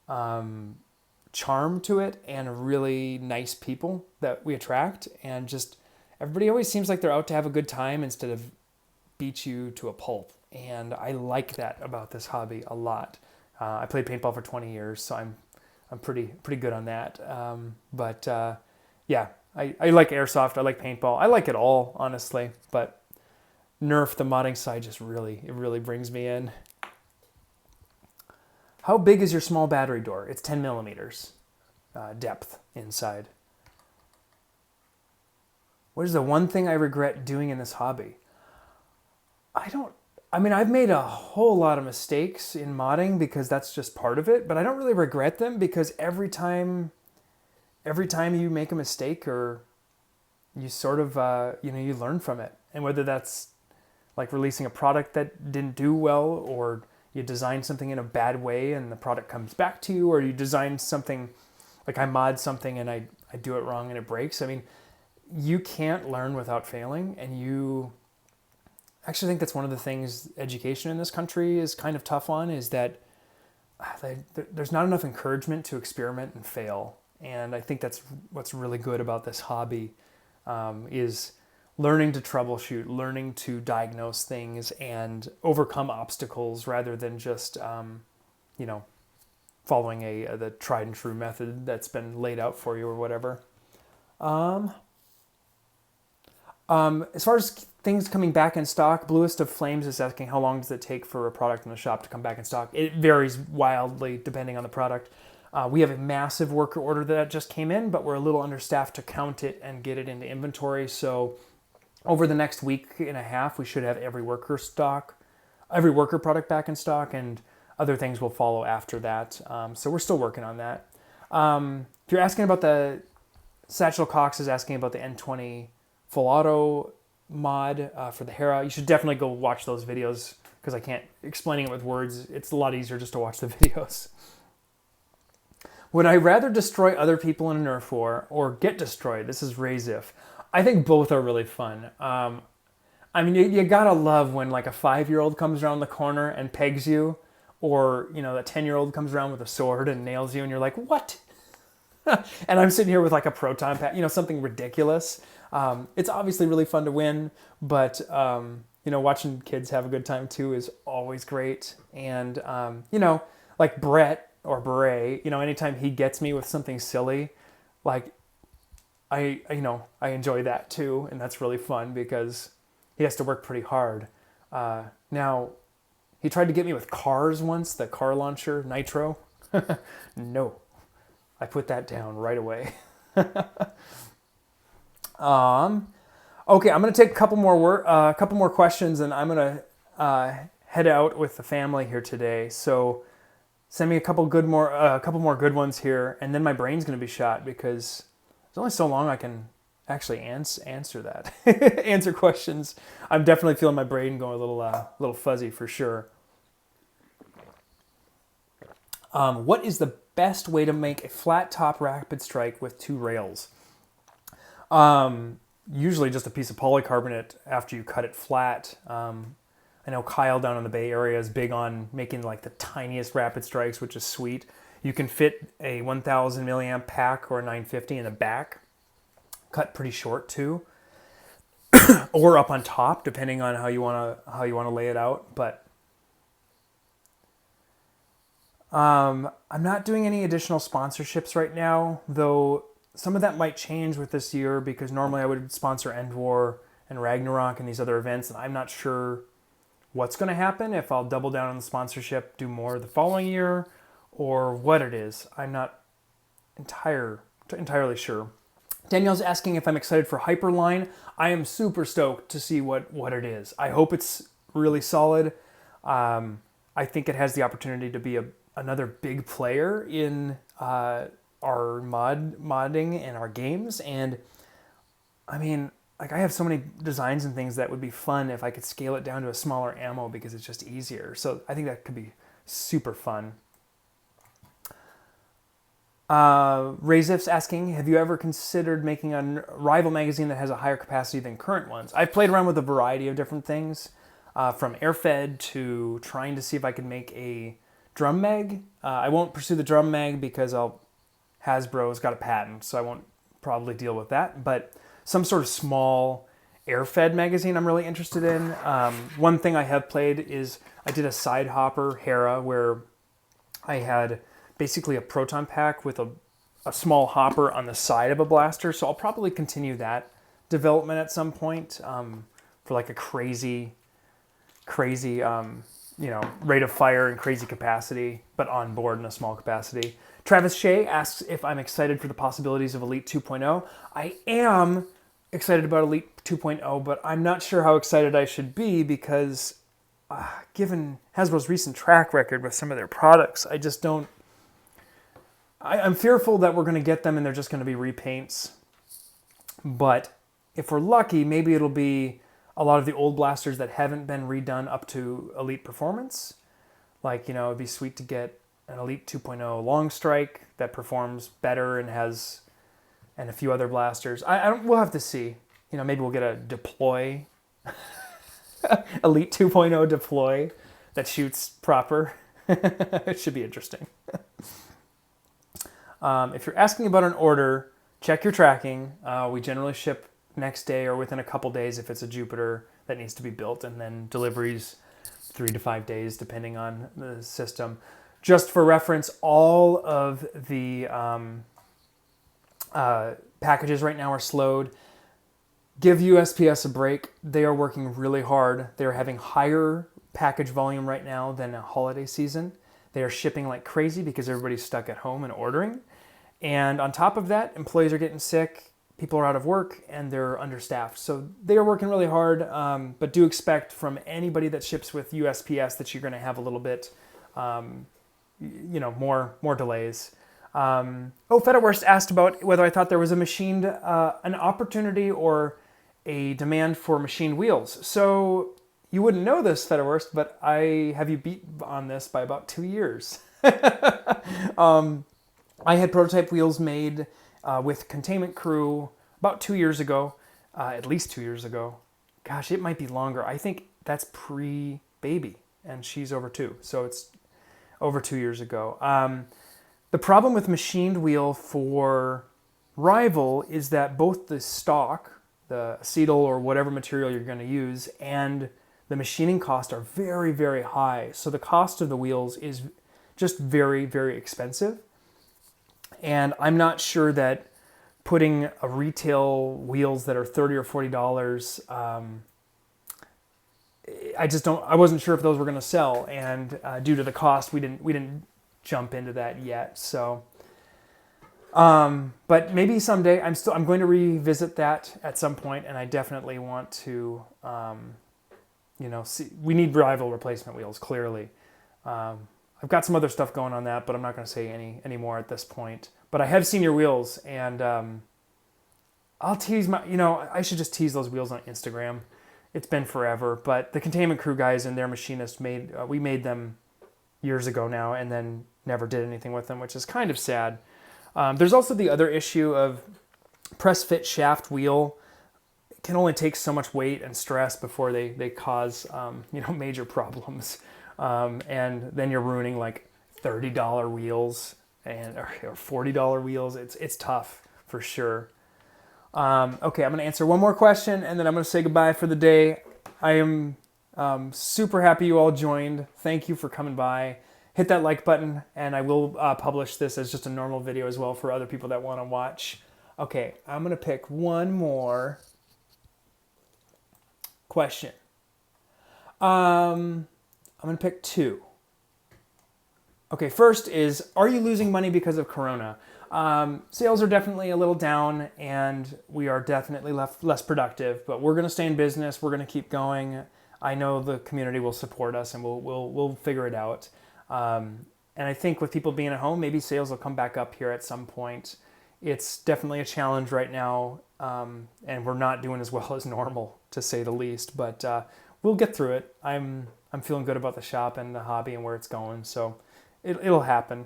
charm to it, and really nice people that we attract, and just everybody always seems like they're out to have a good time instead of beat you to a pulp. And I like that about this hobby a lot. I played paintball for 20 years, so I'm pretty good on that. Yeah. I like Airsoft, I like paintball, I like it all, honestly, but Nerf, the modding side, just really brings me in. How big is your small battery door? It's 10 millimeters depth inside. What is the one thing I regret doing in this hobby? I've made a whole lot of mistakes in modding because that's just part of it, but I don't really regret them because every time you make a mistake, or you sort of, you learn from it. And whether that's like releasing a product that didn't do well, or you design something in a bad way and the product comes back to you, or you design something, like I mod something and I do it wrong and it breaks. I mean, you can't learn without failing. And you actually think that's one of the things education in this country is kind of tough on, is that there's not enough encouragement to experiment and fail. And I think that's what's really good about this hobby, is learning to troubleshoot, learning to diagnose things and overcome obstacles rather than just, following the tried and true method that's been laid out for you or whatever. As far as things coming back in stock, Bluest of Flames is asking how long does it take for a product in the shop to come back in stock? It varies wildly depending on the product. We have a massive worker order that just came in, but we're a little understaffed to count it and get it into inventory. So over the next week and a half, we should have every worker product back in stock, and other things will follow after that. So we're still working on that. If you're asking about the Satchel Cox is asking about the N20 full auto mod for the Hera, you should definitely go watch those videos because I can't explain it with words. It's a lot easier just to watch the videos. Would I rather destroy other people in a Nerf war or get destroyed? This is Razif. I think both are really fun. I mean, you gotta love when like a 5-year-old comes around the corner and pegs you, or, you know, a 10-year-old comes around with a sword and nails you and you're like, what? And I'm sitting here with like a Proton pack, you know, something ridiculous. It's obviously really fun to win, but, you know, watching kids have a good time too is always great. And, you know, like Brett or Beret, you know, anytime he gets me with something silly, like I enjoy that too. And that's really fun because he has to work pretty hard. Now, he tried to get me with cars once, the car launcher, Nitro. No, I put that down right away. Okay, I'm gonna take a couple more questions, and I'm gonna head out with the family here today. So send me a couple more good ones here, and then my brain's gonna be shot because there's only so long I can actually answer that. Answer questions. I'm definitely feeling my brain going a little fuzzy for sure. What is the best way to make a flat top rapid strike with 2 rails? Usually just a piece of polycarbonate after you cut it flat. I know Kyle down in the Bay Area is big on making like the tiniest rapid strikes, which is sweet. You can fit a 1000 milliamp pack or a 950 in the back, cut pretty short too, or up on top, depending on how you want to lay it out. But I'm not doing any additional sponsorships right now, though some of that might change with this year because normally I would sponsor End War and Ragnarok and these other events, and I'm not sure what's going to happen, if I'll double down on the sponsorship, do more the following year, or what it is. I'm not entirely sure. Danielle's asking if I'm excited for Hyperline. I am super stoked to see what it is. I hope it's really solid. I think it has the opportunity to be another big player in our modding and our games. And I mean, like, I have so many designs and things that would be fun if I could scale it down to a smaller ammo because it's just easier. So I think that could be super fun. Razif's asking, have you ever considered making a rival magazine that has a higher capacity than current ones? I've played around with a variety of different things, from air-fed to trying to see if I could make a drum mag. I won't pursue the drum mag because Hasbro's got a patent, so I won't probably deal with that. But some sort of small air-fed magazine I'm really interested in. One thing I have played is I did a side hopper Hera where I had basically a Proton pack with a small hopper on the side of a blaster. So I'll probably continue that development at some point for like a crazy, rate of fire and crazy capacity, but on board in a small capacity. Travis Shea asks if I'm excited for the possibilities of Elite 2.0. I am excited about Elite 2.0, but I'm not sure how excited I should be because given Hasbro's recent track record with some of their products, I just don't... I'm fearful that we're going to get them and they're just going to be repaints. But if we're lucky, maybe it'll be a lot of the old blasters that haven't been redone up to Elite performance. Like, it'd be sweet to get an Elite 2.0 long strike that performs better and a few other blasters. We'll have to see. Maybe we'll get a deploy, Elite 2.0 deploy that shoots proper. It should be interesting. If you're asking about an order, check your tracking. We generally ship next day or within a couple days if it's a Jupiter that needs to be built, and then deliveries 3 to 5 days depending on the system. Just for reference, all of the packages right now are slowed. Give USPS a break. They are working really hard. They're having higher package volume right now than a holiday season. They are shipping like crazy because everybody's stuck at home and ordering. And on top of that, employees are getting sick, people are out of work, and they're understaffed. So they are working really hard, but do expect from anybody that ships with USPS that you're going to have a little bit, more delays. Fedawurst asked about whether I thought there was an opportunity or a demand for machined wheels. So you wouldn't know this, Federwurst, but I have you beat on this by about 2 years. I had prototype wheels made with containment crew about 2 years ago, at least 2 years ago. Gosh, it might be longer. I think that's pre-baby, and she's over 2, so it's over 2 years ago. The problem with machined wheel for Rival is that both the stock, the acetal or whatever material you're going to use, and the machining costs are very, very high. So the cost of the wheels is just very, very expensive. And I'm not sure that putting a retail wheels that are $30 or $40, I wasn't sure if those were going to sell. And due to the cost, we didn't jump into that yet. So, but maybe someday I'm going to revisit that at some point, and I definitely want to, see, we need Rival replacement wheels, clearly. I've got some other stuff going on that, but I'm not going to say any more at this point. But I have seen your wheels, and I'll tease I should just tease those wheels on Instagram. It's been forever, but the Containment Crew guys and their machinist we made them years ago now, and then never did anything with them, which is kind of sad. There's also the other issue of press fit shaft wheel. It can only take so much weight and stress before they cause major problems. And then you're ruining like $30 wheels or $40 wheels. It's tough for sure. Okay, I'm going to answer one more question, and then I'm going to say goodbye for the day. I am super happy you all joined. Thank you for coming by. Hit that like button, and I will publish this as just a normal video as well for other people that want to watch. Okay, I'm going to pick one more question. I'm going to pick 2. Okay, first is, are you losing money because of Corona? Sales are definitely a little down, and we are definitely less productive, but we're going to stay in business. We're going to keep going. I know the community will support us, and we'll figure it out. And I think with people being at home, maybe sales will come back up here at some point. It's definitely a challenge right now, and we're not doing as well as normal, to say the least, but we'll get through it. I'm feeling good about the shop and the hobby and where it's going, so it'll happen.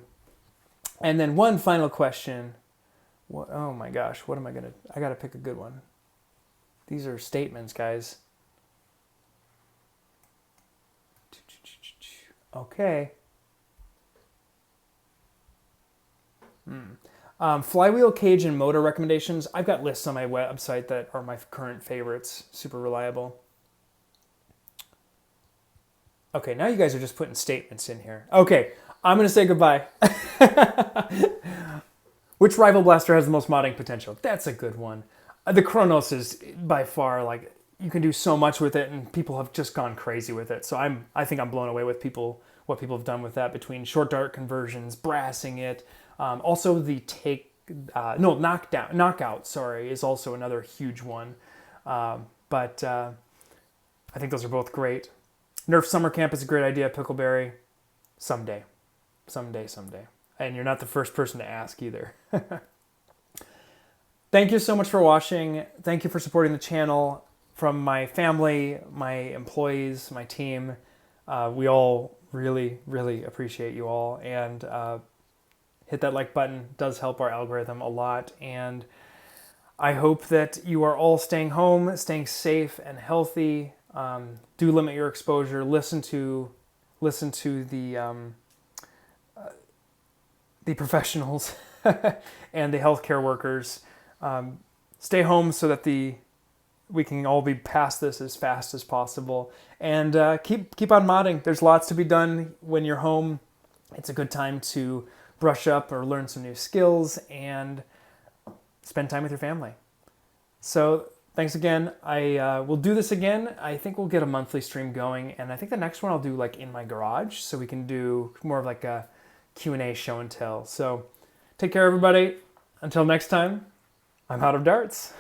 And then one final question. Oh my gosh, what am I gonna? I gotta pick a good one. These are statements, guys. Okay. Flywheel, cage, and motor recommendations. I've got lists on my website that are my current favorites. Super reliable. Okay, now you guys are just putting statements in here. Okay, I'm going to say goodbye. Which Rival Blaster has the most modding potential? That's a good one. The Kronos is by far, like, you can do so much with it, and people have just gone crazy with it. So I think I'm blown away with what people have done with that, between short dart conversions, brassing it. Also the knockout, is also another huge one. But I think those are both great. Nerf Summer Camp is a great idea, Pickleberry. Someday. And you're not the first person to ask either. Thank you so much for watching. Thank you for supporting the channel. From my family, my employees, my team, we all really, really appreciate you all. And hit that like button. It does help our algorithm a lot. And I hope that you are all staying home, staying safe and healthy. Do limit your exposure. Listen to the professionals and the healthcare workers. Stay home so that we can all be past this as fast as possible. And keep on modding. There's lots to be done when you're home. It's a good time to brush up or learn some new skills and spend time with your family. So thanks again. I will do this again. I think we'll get a monthly stream going, and I think the next one I'll do like in my garage, so we can do more of like a Q&A show and tell. So take care, everybody. Until next time, I'm out of darts.